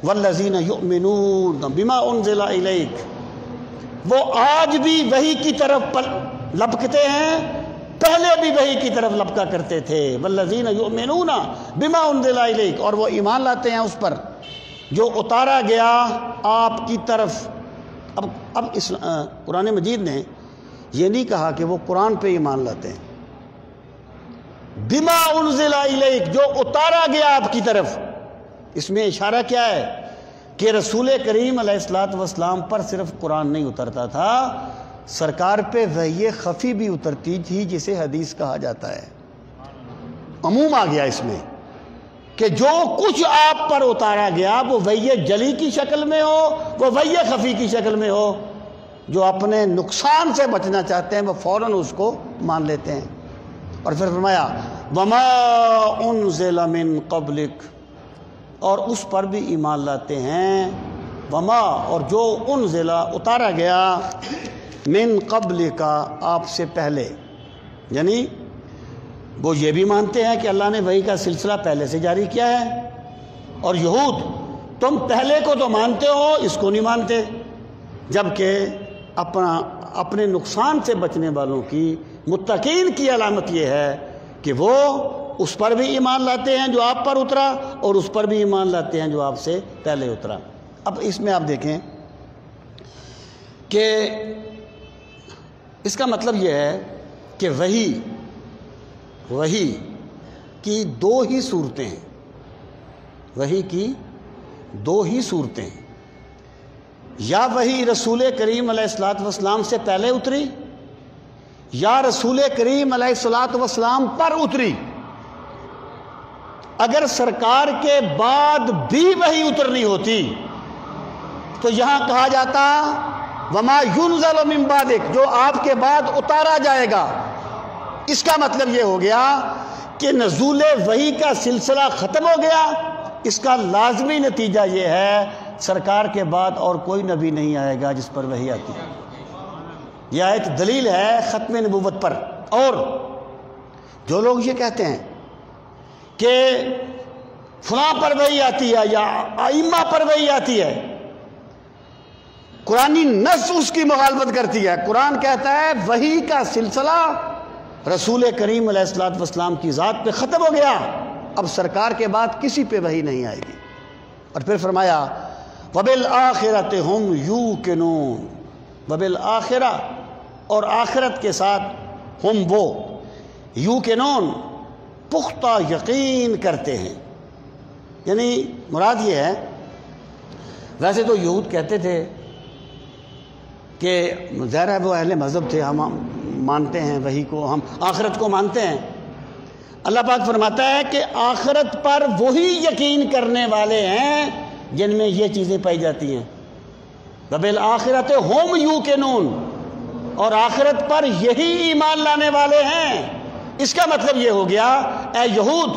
والذین یؤمنون بما انزل الیک، وہ آج بھی وحی کی طرف لپکتے ہیں، پہلے بھی وحی کی طرف لپکا کرتے تھے۔ والذین یؤمنون بما انزل الیک، اور وہ ایمان لاتے ہیں اس پر جو اتارا گیا آپ کی طرف۔ اب قرآن مجید نے یہ نہیں کہا کہ وہ قرآن پہ ایمان لاتے ہیں، بما انزل الیک، جو اتارا گیا آپ کی طرف، اس میں اشارہ کیا ہے کہ رسول کریم علیہ الصلوۃ والسلام پر صرف قرآن نہیں اترتا تھا، سرکار پہ وحی خفی بھی اترتی تھی جسے حدیث کہا جاتا ہے۔ عموم آ گیا اس میں کہ جو کچھ آپ پر اتارا گیا وہ وحی جلی کی شکل میں ہو، وہ وحی خفی کی شکل میں ہو، جو اپنے نقصان سے بچنا چاہتے ہیں وہ فوراً اس کو مان لیتے ہیں۔ اور پھر فرمایا وما انزل من قبلک، اور اس پر بھی ایمان لاتے ہیں، وما، اور جو انزل اتارا گیا، من قبلک آپ سے پہلے، یعنی وہ یہ بھی مانتے ہیں کہ اللہ نے وحی کا سلسلہ پہلے سے جاری کیا ہے۔ اور یہود تم پہلے کو تو مانتے ہو، اس کو نہیں مانتے، جبکہ اپنے نقصان سے بچنے والوں کی، متقین کی علامت یہ ہے کہ وہ اس پر بھی ایمان لاتے ہیں جو آپ پر اترا، اور اس پر بھی ایمان لاتے ہیں جو آپ سے پہلے اترا۔ اب اس میں آپ دیکھیں کہ اس کا مطلب یہ ہے کہ وحی کی دو ہی صورتیں ہیں، وحی کی دو ہی صورتیں ہیں، یا وحی رسول کریم علیہ الصلوۃ والسلام سے پہلے اتری، یا رسول کریم علیہ الصلوۃ والسلام پر اتری۔ اگر سرکار کے بعد بھی وحی اترنی ہوتی تو یہاں کہا جاتا وما ينزل من بعدک، جو آپ کے بعد اتارا جائے گا۔ اس کا مطلب یہ ہو گیا کہ نزول وحی کا سلسلہ ختم ہو گیا۔ اس کا لازمی نتیجہ یہ ہے سرکار کے بعد اور کوئی نبی نہیں آئے گا جس پر وحی آتی ہے۔ یہ آیت دلیل ہے ختم نبوت پر۔ اور جو لوگ یہ کہتے ہیں کہ فلاں پر وحی آتی ہے یا ائمہ پر وحی آتی ہے، قرآنی نص اس کی مخالفت کرتی ہے۔ قرآن کہتا ہے وحی کا سلسلہ رسول کریم علیہ الصلوۃ والسلام کی ذات پہ ختم ہو گیا، اب سرکار کے بعد کسی پہ وحی نہیں آئے گی۔ اور پھر فرمایا وبالآخرۃ ہم یوقنون، وبالآخرہ، اور آخرت کے ساتھ ہم وہ یوقنون، پختہ یقین کرتے ہیں۔ یعنی مراد یہ ہے، ویسے تو یہود کہتے تھے کہ ظاہر ہے وہ اہل مذہب تھے، ہم مانتے ہیں وحی کو، ہم آخرت کو مانتے ہیں۔ اللہ پاک فرماتا ہے کہ آخرت پر وہی یقین کرنے والے ہیں جن میں یہ چیزیں پائی جاتی ہیں۔ وبالآخرۃ ہم یوقنون، اور آخرت پر یہی ایمان لانے والے ہیں۔ اس کا مطلب یہ ہو گیا اے یہود،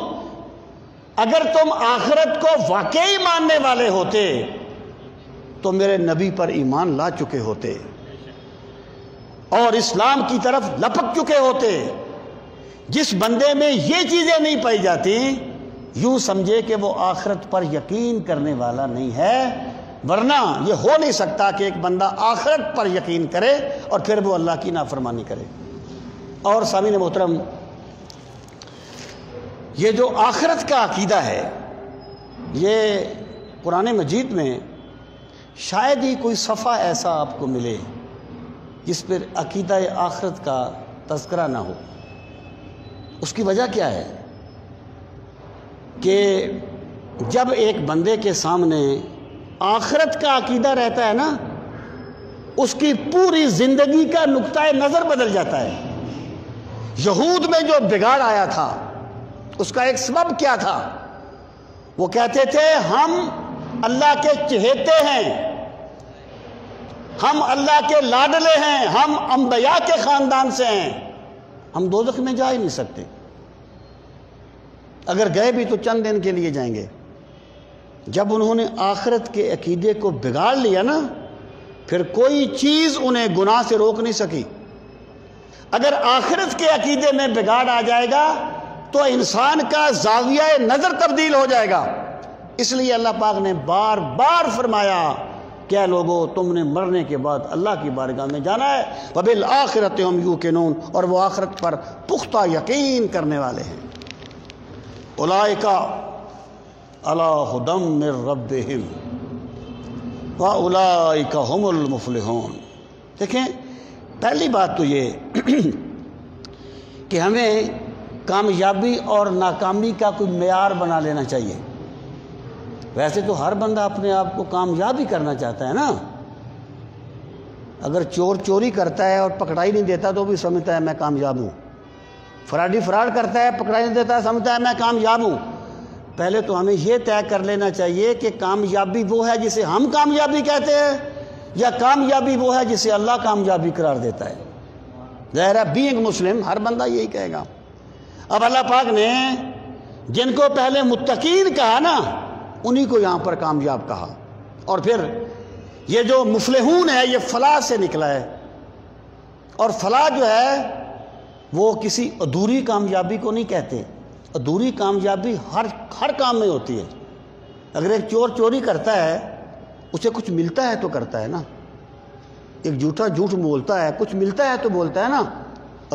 اگر تم آخرت کو واقعی ماننے والے ہوتے تو میرے نبی پر ایمان لا چکے ہوتے اور اسلام کی طرف لپک چکے ہوتے۔ جس بندے میں یہ چیزیں نہیں پائی جاتی، یوں سمجھے کہ وہ آخرت پر یقین کرنے والا نہیں ہے، ورنہ یہ ہو نہیں سکتا کہ ایک بندہ آخرت پر یقین کرے اور پھر وہ اللہ کی نافرمانی کرے۔ اور سامعین محترم، یہ جو آخرت کا عقیدہ ہے، یہ قرآن مجید میں شاید ہی کوئی صفحہ ایسا آپ کو ملے جس پر عقیدہ آخرت کا تذکرہ نہ ہو۔ اس کی وجہ کیا ہے کہ جب ایک بندے کے سامنے آخرت کا عقیدہ رہتا ہے نا، اس کی پوری زندگی کا نقطہ نظر بدل جاتا ہے۔ یہود میں جو بگاڑ آیا تھا اس کا ایک سبب کیا تھا؟ وہ کہتے تھے ہم اللہ کے چہیتے ہیں، ہم اللہ کے لاڈلے ہیں، ہم انبیاء کے خاندان سے ہیں، ہم دوزخ میں جا ہی نہیں سکتے، اگر گئے بھی تو چند دن کے لیے جائیں گے۔ جب انہوں نے آخرت کے عقیدے کو بگاڑ لیا نا پھر کوئی چیز انہیں گناہ سے روک نہیں سکی۔ اگر آخرت کے عقیدے میں بگاڑ آ جائے گا تو انسان کا زاویہ نظر تبدیل ہو جائے گا۔ اس لیے اللہ پاک نے بار بار فرمایا کہ اے لوگو تم نے مرنے کے بعد اللہ کی بارگاہ میں جانا ہے، وَبِالْآخِرَةِ هُمْ يُوقِنُونَ، اور وہ آخرت پر پختہ یقین کرنے والے ہیں۔ اولئک علی ھدی من ربہم وَأُولَئِكَ هُمُ الْمُفْلِحُونَ۔ دیکھیں، پہلی بات تو یہ کہ ہمیں کامیابی اور ناکامی کا کوئی معیار بنا لینا چاہیے۔ ویسے تو ہر بندہ اپنے آپ کو کامیاب ہی کرنا چاہتا ہے نا۔ اگر چور چوری کرتا ہے اور پکڑائی نہیں دیتا تو بھی سمجھتا ہے میں کامیاب ہوں۔ فراڈی فراڈ کرتا ہے، پکڑائی نہیں دیتا، سمجھتا ہے میں کامیاب ہوں۔ پہلے تو ہمیں یہ طے کر لینا چاہیے کہ کامیابی وہ ہے جسے ہم کامیابی کہتے ہیں یا کامیابی وہ ہے جسے اللہ کامیابی قرار دیتا ہے۔ ظاہر ہے بینگ مسلم ہر بندہ یہی کہے گا۔ اب اللہ پاک نے جن کو پہلے متقین کہا نا، انہی کو یہاں پر کامیاب کہا، اور پھر یہ جو مفلحون ہے یہ فلاح سے نکلا ہے، اور فلاح جو ہے وہ کسی ادھوری کامیابی کو نہیں کہتے۔ ادھوری کامیابی ہر کام میں ہوتی ہے۔ اگر ایک چور چوری کرتا ہے اسے کچھ ملتا ہے تو کرتا ہے نا، ایک جھوٹا جھوٹ بولتا ہے کچھ ملتا ہے تو بولتا ہے نا۔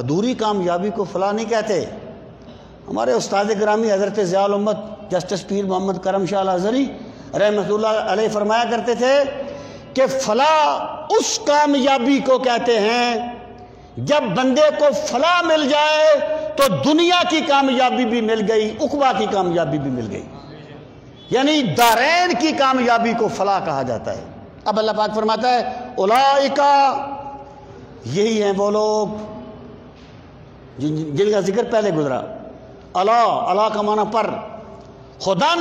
ادھوری کامیابی کو فلاح نہیں کہتے۔ ہمارے استاد گرامی حضرت ضیاء الامت جسٹس پیر محمد کرم شاہ الازہری رحمۃ اللہ علیہ فرمایا کرتے تھے کہ فلاح اس کامیابی کو کہتے ہیں جب بندے کو فلاح مل جائے تو دنیا کی کامیابی بھی مل گئی، عقبہ کی کامیابی بھی مل گئی، یعنی دارین کی کامیابی کو فلاح کہا جاتا ہے۔ اب اللہ پاک فرماتا ہے اولئک، یہی ہیں وہ لوگ جن کا ذکر پہلے گزرا۔ اللہ کا معنی پر، خدن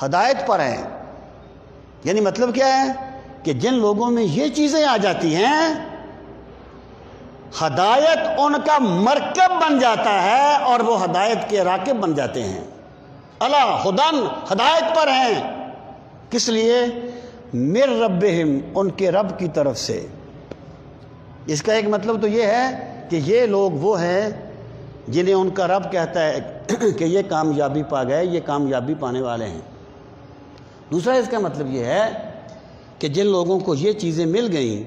ہدایت پر ہیں، یعنی مطلب کیا ہے کہ جن لوگوں میں یہ چیزیں آ جاتی ہیں ہدایت ان کا مرکب بن جاتا ہے اور وہ ہدایت کے راکب بن جاتے ہیں۔ اللہ خدن ہدایت پر ہیں، کس لیے؟ من ربہم، ان کے رب کی طرف سے۔ اس کا ایک مطلب تو یہ ہے کہ یہ لوگ وہ ہیں جنہیں ان کا رب کہتا ہے کہ یہ کامیابی پا گئے، یہ کامیابی پانے والے ہیں۔ دوسرا اس کا مطلب یہ ہے کہ جن لوگوں کو یہ چیزیں مل گئیں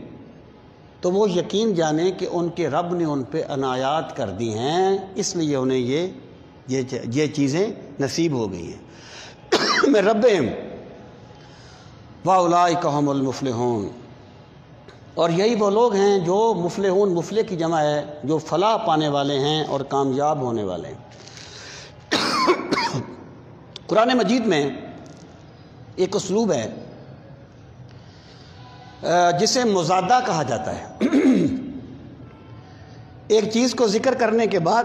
تو وہ یقین جانیں کہ ان کے رب نے ان پہ عنایات کر دی ہیں، اس لیے انہیں یہ چیزیں نصیب ہو گئی ہیں۔ من ربہم وَأُولَئِكَ هُمُ الْمُفْلِحُونَ، اور یہی وہ لوگ ہیں جو مفلحون، مفلح کی جمع ہے، جو فلاح پانے والے ہیں اور کامیاب ہونے والے ہیں۔ قرآن مجید میں ایک اسلوب ہے جسے مضادہ کہا جاتا ہے۔ ایک چیز کو ذکر کرنے کے بعد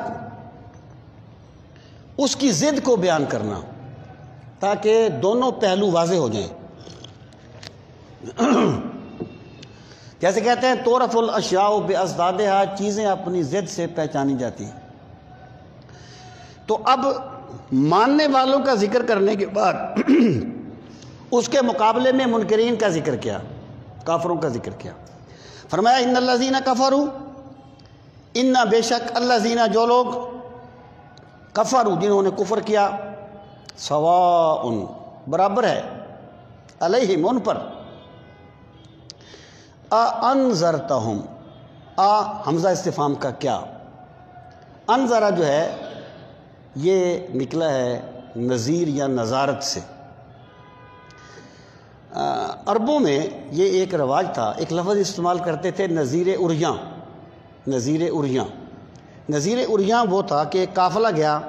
اس کی ضد کو بیان کرنا تاکہ دونوں پہلو واضح ہو جائیں۔ جیسے کہتے ہیں تعرف الاشیاء باضدادھا، چیزیں اپنی ضد سے پہچانی جاتی ہیں۔ تو اب ماننے والوں کا ذکر کرنے کے بعد اس کے مقابلے میں منکرین کا ذکر کیا، کافروں کا ذکر کیا۔ فرمایا ان الذین کفروا، ان بے شک الذین جو لوگ کفروا جنہوں نے کفر کیا، سواء برابر ہے، علیہم ان پر، انذرتہم، حمزہ استفہام کا کیا، انذرہ جو ہے یہ نکلا ہے نذیر یا نظارت سے۔ عربوں میں یہ ایک رواج تھا، ایک لفظ استعمال کرتے تھے نذیر اریاں، نذیر اریاں۔ نذیر اریاں وہ تھا کہ ایک قافلہ گیا،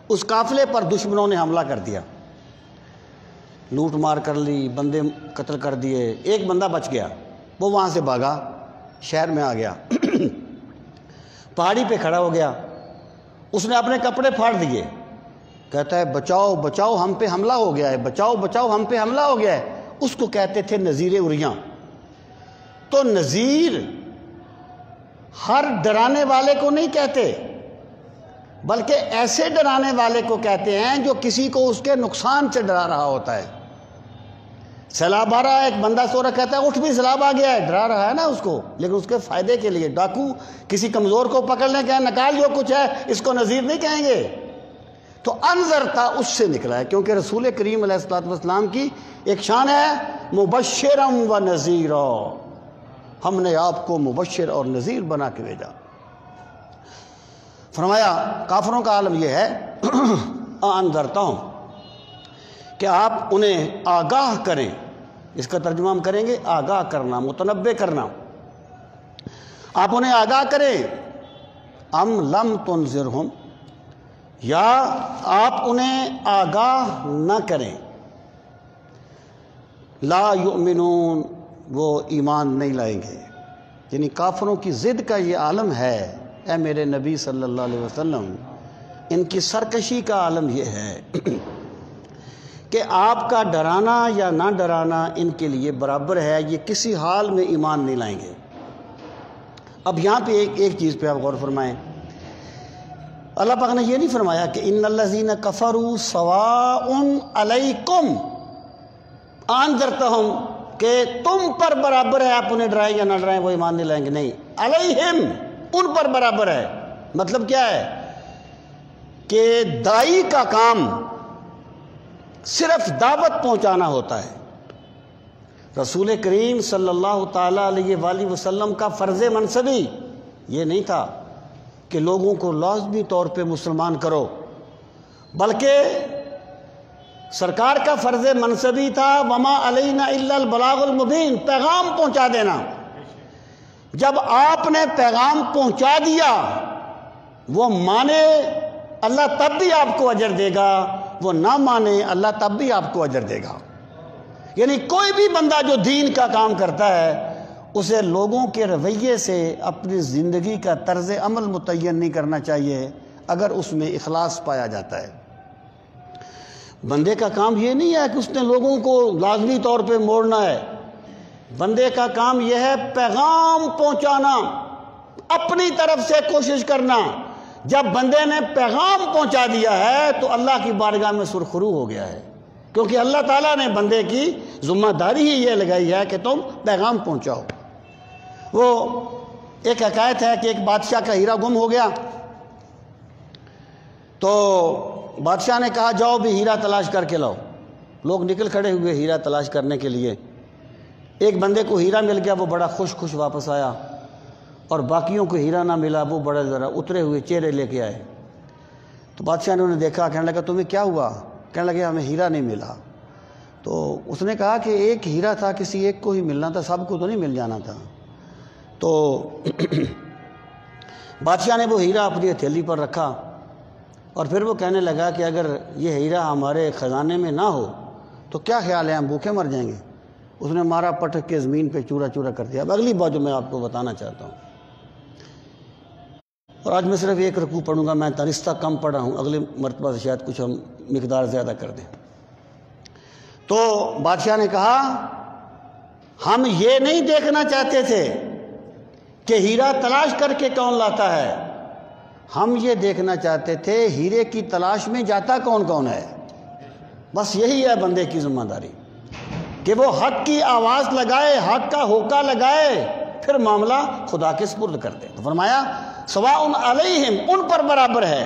اس قافلے پر دشمنوں نے حملہ کر دیا، لوٹ مار کر لی، بندے قتل کر دیے، ایک بندہ بچ گیا، وہ وہاں سے بھاگا، شہر میں آ گیا، پہاڑی پہ کھڑا ہو گیا، اس نے اپنے کپڑے پھاڑ دیے، کہتا ہے بچاؤ بچاؤ ہم پہ حملہ ہو گیا ہے، بچاؤ بچاؤ ہم پہ حملہ ہو گیا ہے۔ اس کو کہتے تھے نذیر اریاں۔ تو نذیر ہر ڈرانے والے کو نہیں کہتے، بلکہ ایسے ڈرانے والے کو کہتے ہیں جو کسی کو اس کے نقصان سے ڈرا رہا ہوتا ہے۔ سیلاب آ رہا ہے، ایک بندہ سو رہا کہتا ہے اٹھ بھی سیلاب آ گیا ہے، ڈرا رہا ہے نا اس کو، لیکن اس کے فائدے کے لیے۔ ڈاکو کسی کمزور کو پکڑنے کہ نکال جو کچھ ہے، اس کو نذیر نہیں کہیں گے۔ تو انذرتا اس سے نکلا ہے، کیونکہ رسول کریم علیہ الصلوۃ والسلام کی ایک شان ہے مبشرا و نذیرا، ہم نے آپ کو مبشر اور نذیر بنا کے بھیجا۔ فرمایا کافروں کا عالم یہ ہے انذرتا ہوں کہ آپ انہیں آگاہ کریں، اس کا ترجمہ ہم کریں گے آگاہ کرنا، متنبع کرنا، آپ انہیں آگاہ کریں۔ ام لم تنذرہم، یا آپ انہیں آگاہ نہ کریں، لا یؤمنون، وہ ایمان نہیں لائیں گے۔ یعنی کافروں کی ضد کا یہ عالم ہے اے میرے نبی صلی اللہ علیہ وسلم، ان کی سرکشی کا عالم یہ ہے کہ آپ کا ڈرانا یا نہ ڈرانا ان کے لیے برابر ہے، یہ کسی حال میں ایمان نہیں لائیں گے۔ اب یہاں پہ ایک چیز پہ آپ غور فرمائیں، اللہ پاک نے یہ نہیں فرمایا کہ ان الذین کفروا سواء علیکم انذرتہم، کہ تم پر برابر ہے آپ انہیں ڈرائیں یا نہ ڈرائیں وہ ایمان نہیں لائیں گے، نہیں، علیہم، ان پر برابر ہے۔ مطلب کیا ہے کہ داعی کا کام صرف دعوت پہنچانا ہوتا ہے۔ رسول کریم صلی اللہ تعالیٰ علیہ وآلہ وسلم کا فرض منصبی یہ نہیں تھا کہ لوگوں کو لازمی طور پہ مسلمان کرو، بلکہ سرکار کا فرض منصبی تھا وما علینا الا البلاغ المبین، پیغام پہنچا دینا۔ جب آپ نے پیغام پہنچا دیا، وہ مانے اللہ تب بھی آپ کو اجر دے گا، وہ نہ مانے اللہ تب بھی آپ کو اجر دے گا۔ یعنی کوئی بھی بندہ جو دین کا کام کرتا ہے اسے لوگوں کے رویے سے اپنی زندگی کا طرز عمل متعین نہیں کرنا چاہیے اگر اس میں اخلاص پایا جاتا ہے۔ بندے کا کام یہ نہیں ہے کہ اس نے لوگوں کو لازمی طور پہ موڑنا ہے، بندے کا کام یہ ہے پیغام پہنچانا، اپنی طرف سے کوشش کرنا۔ جب بندے نے پیغام پہنچا دیا ہے تو اللہ کی بارگاہ میں سرخرو ہو گیا ہے، کیونکہ اللہ تعالیٰ نے بندے کی ذمہ داری ہی یہ لگائی ہے کہ تم پیغام پہنچاؤ۔ وہ ایک حکایت ہے کہ ایک بادشاہ کا ہیرا گم ہو گیا، تو بادشاہ نے کہا جاؤ بھی ہیرا تلاش کر کے لاؤ۔ لوگ نکل کھڑے ہوئے ہیرا تلاش کرنے کے لیے۔ ایک بندے کو ہیرا مل گیا، وہ بڑا خوش واپس آیا، اور باقیوں کو ہیرا نہ ملا، وہ بڑا ذرا اترے ہوئے چہرے لے کے آئے۔ تو بادشاہ نے انہیں دیکھا، کہنے لگا تمہیں کیا ہوا؟ کہنے لگے ہمیں ہیرا نہیں ملا۔ تو اس نے کہا کہ ایک ہیرا تھا، کسی ایک کو ہی ملنا تھا، سب کو تو نہیں مل جانا تھا۔ تو بادشاہ نے وہ ہیرا اپنی ہتھیلی پر رکھا، اور پھر وہ کہنے لگا کہ اگر یہ ہیرا ہمارے خزانے میں نہ ہو تو کیا خیال ہے، ہم بھوکے مر جائیں گے۔ اس نے مارا پٹک کے زمین پہ چورا چورا کر دیا۔ اب اگلی بات جو میں آپ کو بتانا چاہتا ہوں، اور آج میں صرف ایک رکوع پڑھوں گا، میں ترستہ کم پڑھا ہوں، اگلی مرتبہ سے شاید کچھ ہم مقدار زیادہ کر دیں۔ تو بادشاہ نے کہا ہم یہ نہیں دیکھنا چاہتے تھے کہ ہیرا تلاش کر کے کون لاتا ہے، ہم یہ دیکھنا چاہتے تھے ہیرے کی تلاش میں جاتا کون کون ہے۔ بس یہی ہے بندے کی ذمہ داری کہ وہ حق کی آواز لگائے، حق کا ہوکا لگائے، پھر معاملہ خدا کے سپرد کر دے۔ تو فرمایا سواء علیہم، ان پر برابر ہے،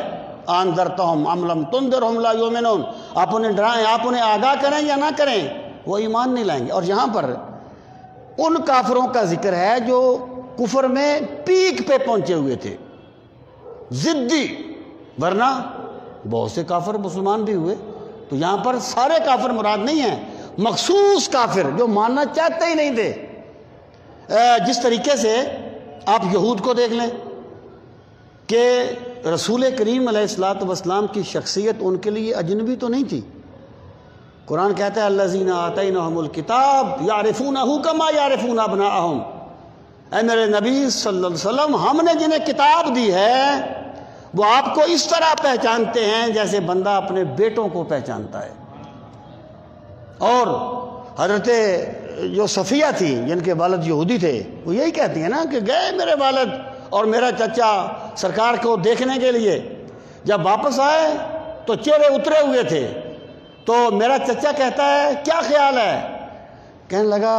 انذرتہم ام لم تنذرہم لا یؤمنون، آپ انہیں ڈرائیں، آپ انہیں آگاہ کریں یا نہ کریں، وہ ایمان نہیں لائیں گے۔ اور یہاں پر ان کافروں کا ذکر ہے جو کفر میں پیک پہ پہنچے ہوئے تھے، ضدی، ورنہ بہت سے کافر مسلمان بھی ہوئے۔ تو یہاں پر سارے کافر مراد نہیں ہیں، مخصوص کافر جو ماننا چاہتے ہی نہیں تھے۔ جس طریقے سے آپ یہود کو دیکھ لیں کہ رسول کریم علیہ السلام کی شخصیت ان کے لیے اجنبی تو نہیں تھی۔ قرآن کہتا ہے الذین آتیناہم الکتاب یعرفونہ کما یعرفون ابناءہم، اے میرے نبی صلی اللہ علیہ وسلم، ہم نے جنہیں کتاب دی ہے وہ آپ کو اس طرح پہچانتے ہیں جیسے بندہ اپنے بیٹوں کو پہچانتا ہے۔ اور حضرت جو صفیہ تھی جن کے والد یہودی تھے، وہ یہی کہتی ہیں نا کہ گئے میرے والد اور میرا چچا سرکار کو دیکھنے کے لیے، جب واپس آئے تو چہرے اترے ہوئے تھے۔ تو میرا چچا کہتا ہے کیا خیال ہے؟ کہنے لگا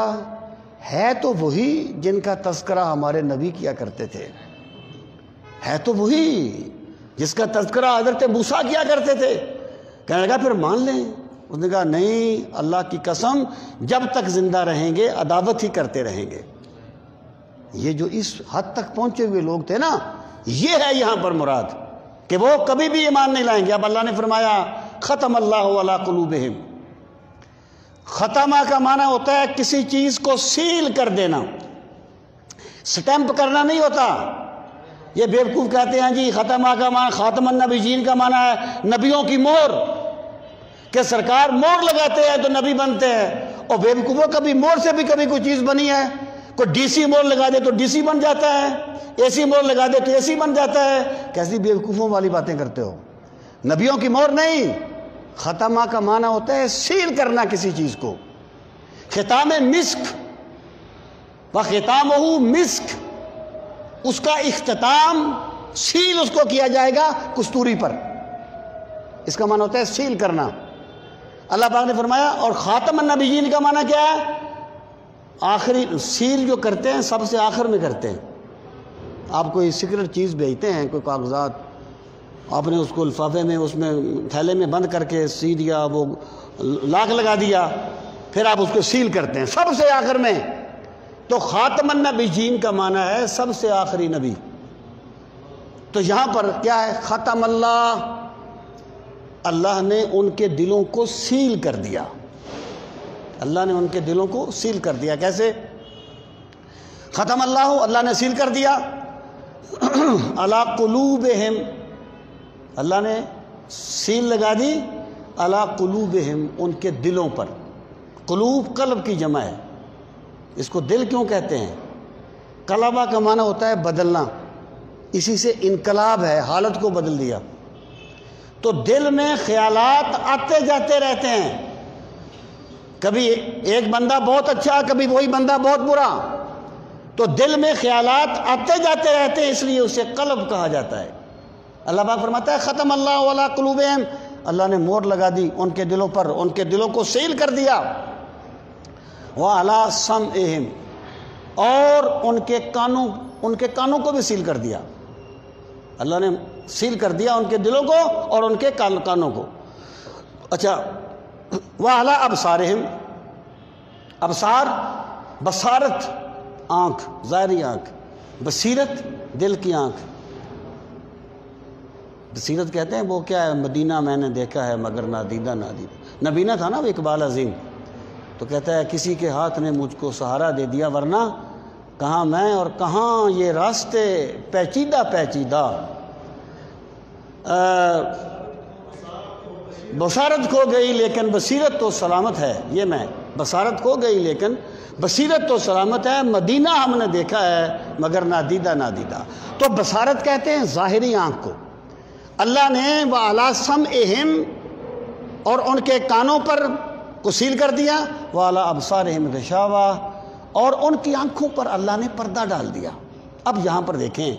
ہے تو وہی جن کا تذکرہ ہمارے نبی کیا کرتے تھے، ہے تو وہی جس کا تذکرہ حضرت موسیٰ کیا کرتے تھے۔ کہنے لگا پھر مان لیں۔ اس نے کہا نہیں، اللہ کی قسم جب تک زندہ رہیں گے عداوت ہی کرتے رہیں گے۔ یہ جو اس حد تک پہنچے ہوئے لوگ تھے نا، یہ ہے یہاں پر مراد کہ وہ کبھی بھی ایمان نہیں لائیں گے۔ اب اللہ نے فرمایا ختم اللہ علی قلوبہم۔ ختمہ کا معنی ہوتا ہے کسی چیز کو سیل کر دینا، سٹیمپ کرنا نہیں ہوتا۔ یہ بیوقوف کہتے ہیں جی ختمہ کا معنی، خاتم النبیین کا معنی ہے نبیوں کی مہر، کہ سرکار مہر لگاتے ہیں تو نبی بنتے ہیں۔ اور بیوقوفوں کبھی مہر سے بھی کبھی کوئی چیز بنی ہے؟ کوئی ڈی سی مہر لگا دے تو ڈی سی بن جاتا ہے، اے سی مہر لگا دے تو اے سی بن جاتا ہے۔ کیسی بیوقوفوں والی باتیں کرتے ہو؟ نبیوں کی مہر نہیں، ختمہ کا معنی ہوتا ہے سیل کرنا کسی چیز کو۔ ختام مسک وختامہ مسک، اس کا اختتام سیل اس کو کیا جائے گا کستوری پر، اس کا معنی ہوتا ہے سیل کرنا۔ اللہ پاک نے فرمایا اور خاتم النبیین کا معنی کیا ہے؟ آخری سیل جو کرتے ہیں سب سے آخر میں کرتے ہیں۔ آپ کوئی سیکرٹ چیز بھیجتے ہیں، کوئی کاغذات، آپ نے اس کو لفافے میں اس میں تھیلے میں بند کر کے سی دیا، وہ لاک لگا دیا، پھر آپ اس کو سیل کرتے ہیں سب سے آخر میں۔ تو خاتم النبیین کا معنی ہے سب سے آخری نبی۔ تو یہاں پر کیا ہے؟ ختم اللہ، اللہ نے ان کے دلوں کو سیل کر دیا۔ اللہ نے ان کے دلوں کو سیل کر دیا۔ کیسے؟ ختم اللہ، اللہ نے سیل کر دیا علی قلوبہم، اللہ نے سیل لگا دی علی قلوبہم، ان کے دلوں پر۔ قلوب قلب کی جمع ہے، اس کو دل کیوں کہتے ہیں؟ قلبہ کا معنی ہوتا ہے بدلنا، اسی سے انقلاب ہے، حالت کو بدل دیا۔ تو دل میں خیالات آتے جاتے رہتے ہیں، کبھی ایک بندہ بہت اچھا، کبھی وہی بندہ بہت برا، تو دل میں خیالات آتے جاتے رہتے ہیں، اس لیے اسے قلب کہا جاتا ہے۔ اللہ پاک فرماتا ہے ختم اللہ علی قلوبہم، اللہ نے مہر لگا دی ان کے دلوں پر، ان کے دلوں کو سیل کر دیا۔ وعلی سمعہم، اور ان کے کانوں کو بھی سیل کر دیا۔ اللہ نے سیل کر دیا ان کے دلوں کو اور ان کے کانوں کو۔ اچھا، وعلی ابصارہم، ابصار بصارت، آنکھ، ظاہری آنکھ، بصیرت دل کی آنکھ۔ بصیرت کہتے ہیں وہ کیا ہے؟ مدینہ میں نے دیکھا ہے مگر نادیدہ نادیدہ۔ نبینہ تھا نا وہ اقبال عظیم، تو کہتا ہے کسی کے ہاتھ نے مجھ کو سہارا دے دیا، ورنہ کہاں میں اور کہاں یہ راستے پیچیدہ پیچیدہ۔ بصارت کھو گئی لیکن بصیرت تو سلامت ہے، یہ میں بصارت کھو گئی لیکن بصیرت تو سلامت ہے، مدینہ ہم نے دیکھا ہے مگر نادیدہ نادیدہ۔ تو بصارت کہتے ہیں ظاہری آنکھ کو۔ اللہ نے وعلی سمعہم، اور ان کے کانوں پر کو سیل کر دیا، وعلی ابصارہم غشاوہ، اور ان کی آنکھوں پر اللہ نے پردہ ڈال دیا۔ اب یہاں پر دیکھیں،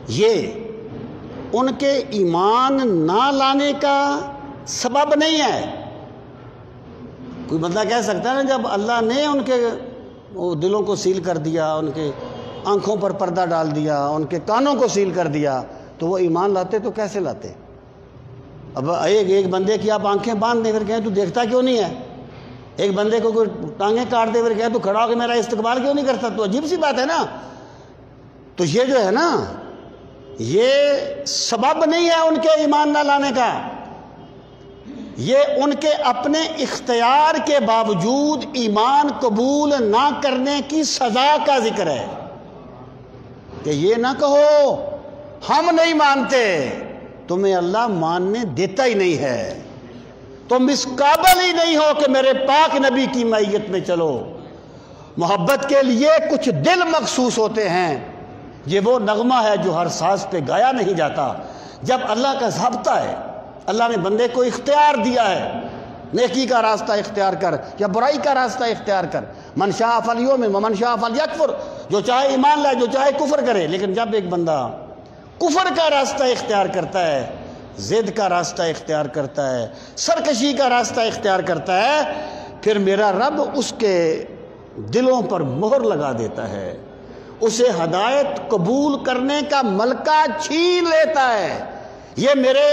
یہ ان کے ایمان نہ لانے کا سبب نہیں ہے۔ کوئی بندہ کہہ سکتا ہے نا جب اللہ نے ان کے دلوں کو سیل کر دیا، ان کے آنکھوں پر پردہ ڈال دیا، ان کے کانوں کو سیل کر دیا، تو وہ ایمان لاتے تو کیسے لاتے؟ اب ایک بندے کی آپ آنکھیں باندھ دیں پھر کہیں تو دیکھتا کیوں نہیں ہے؟ ایک بندے کو کوئی ٹانگیں کاٹ دے پھر کہیں تو کھڑا ہو کے میرا استقبال کیوں نہیں کرتا؟ تو عجیب سی بات ہے نا۔ تو یہ جو ہے نا، یہ سبب نہیں ہے ان کے ایمان نہ لانے کا، یہ ان کے اپنے اختیار کے باوجود ایمان قبول نہ کرنے کی سزا کا ذکر ہے۔ کہ یہ نہ کہو ہم نہیں مانتے، تمہیں اللہ ماننے دیتا ہی نہیں ہے، تم اس قابل ہی نہیں ہو کہ میرے پاک نبی کی معیت میں چلو۔ محبت کے لیے کچھ دل مخصوص ہوتے ہیں، یہ وہ نغمہ ہے جو ہر ساز پہ گایا نہیں جاتا۔ جب اللہ کا ضابطہ ہے، اللہ نے بندے کو اختیار دیا ہے، نیکی کا راستہ اختیار کر یا برائی کا راستہ اختیار کر، من شاء فلیؤمن ومن شاء فلیکفر، جو چاہے ایمان لائے جو چاہے کفر کرے۔ لیکن جب ایک بندہ کفر کا راستہ اختیار کرتا ہے، ضد کا راستہ اختیار کرتا ہے، سرکشی کا راستہ اختیار کرتا ہے، پھر میرا رب اس کے دلوں پر مہر لگا دیتا ہے، اسے ہدایت قبول کرنے کا ملکہ چھین لیتا ہے۔ یہ میرے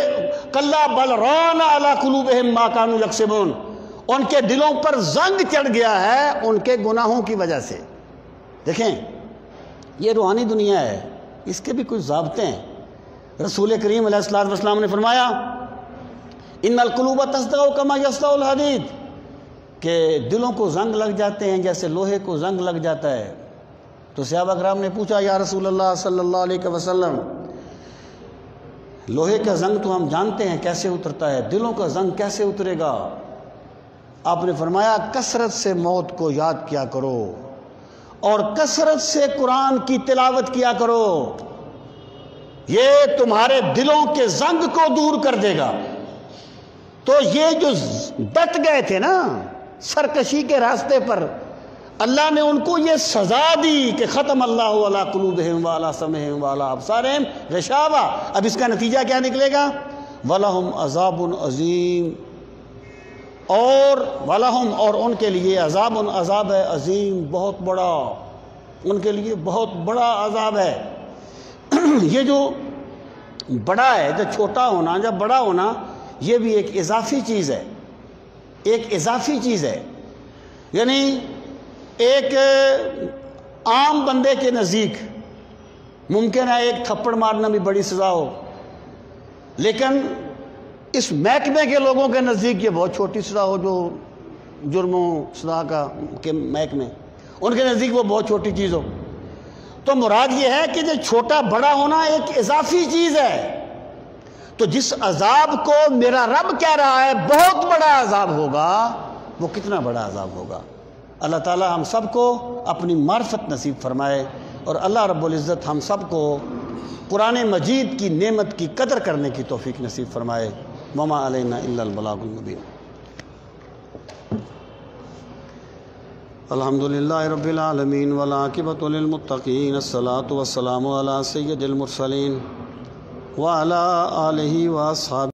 کلا بل ران علی قلوبہم ما کانوا یکسبون، ان کے دلوں پر زنگ چڑھ گیا ہے ان کے گناہوں کی وجہ سے۔ دیکھیں یہ روحانی دنیا ہے، اس کے بھی کچھ ضابطے ہیں۔ رسول کریم علیہ الصلوۃ والسلام نے فرمایا ان القلوب تصدع کما یصدع الحدید، کہ دلوں کو زنگ لگ جاتے ہیں جیسے لوہے کو زنگ لگ جاتا ہے۔ تو صحابہ کرام نے پوچھا یا رسول اللہ صلی اللہ علیہ وسلم، لوہے کا زنگ تو ہم جانتے ہیں کیسے اترتا ہے، دلوں کا زنگ کیسے اترے گا؟ آپ نے فرمایا کثرت سے موت کو یاد کیا کرو اور کثرت سے قرآن کی تلاوت کیا کرو، یہ تمہارے دلوں کے زنگ کو دور کر دے گا۔ تو یہ جو ڈٹ گئے تھے نا سرکشی کے راستے پر، اللہ نے ان کو یہ سزا دی کہ ختم اللہ علی قلوبہم وعلی سمعہم وعلی ابصارہم غشاوہ۔ اب اس کا نتیجہ کیا نکلے گا؟ وَلَهُمْ عَذَابٌ عَظِيمٌ، اور ان کے لیے عذاب ہے عظیم، بہت بڑا، ان کے لیے بہت بڑا عذاب ہے۔ یہ جو بڑا ہے، جو چھوٹا ہونا، جب بڑا ہونا، یہ بھی ایک اضافی چیز ہے، ایک اضافی چیز ہے۔ یعنی ایک عام بندے کے نزدیک ممکن ہے ایک تھپڑ مارنا بھی بڑی سزا ہو، لیکن اس محکمے کے لوگوں کے نزدیک یہ بہت چھوٹی سزا ہو، جو جرم و سزا کے محکمے، ان کے نزدیک وہ بہت چھوٹی چیز ہو۔ تو مراد یہ ہے کہ جو چھوٹا بڑا ہونا ایک اضافی چیز ہے۔ تو جس عذاب کو میرا رب کہہ رہا ہے بہت بڑا عذاب ہوگا، وہ کتنا بڑا عذاب ہوگا؟ اللہ تعالی ہم سب کو اپنی معرفت نصیب فرمائے، اور اللہ رب العزت ہم سب کو قرآن مجید کی نعمت کی قدر کرنے کی توفیق نصیب فرمائے۔ وما علینا الا البلاغ المبین۔ الحمدللہ رب العالمین والعاقبۃ للمتقین، الصلاۃ والسلام علی سید المرسلین وعلی آلہ واصحابہ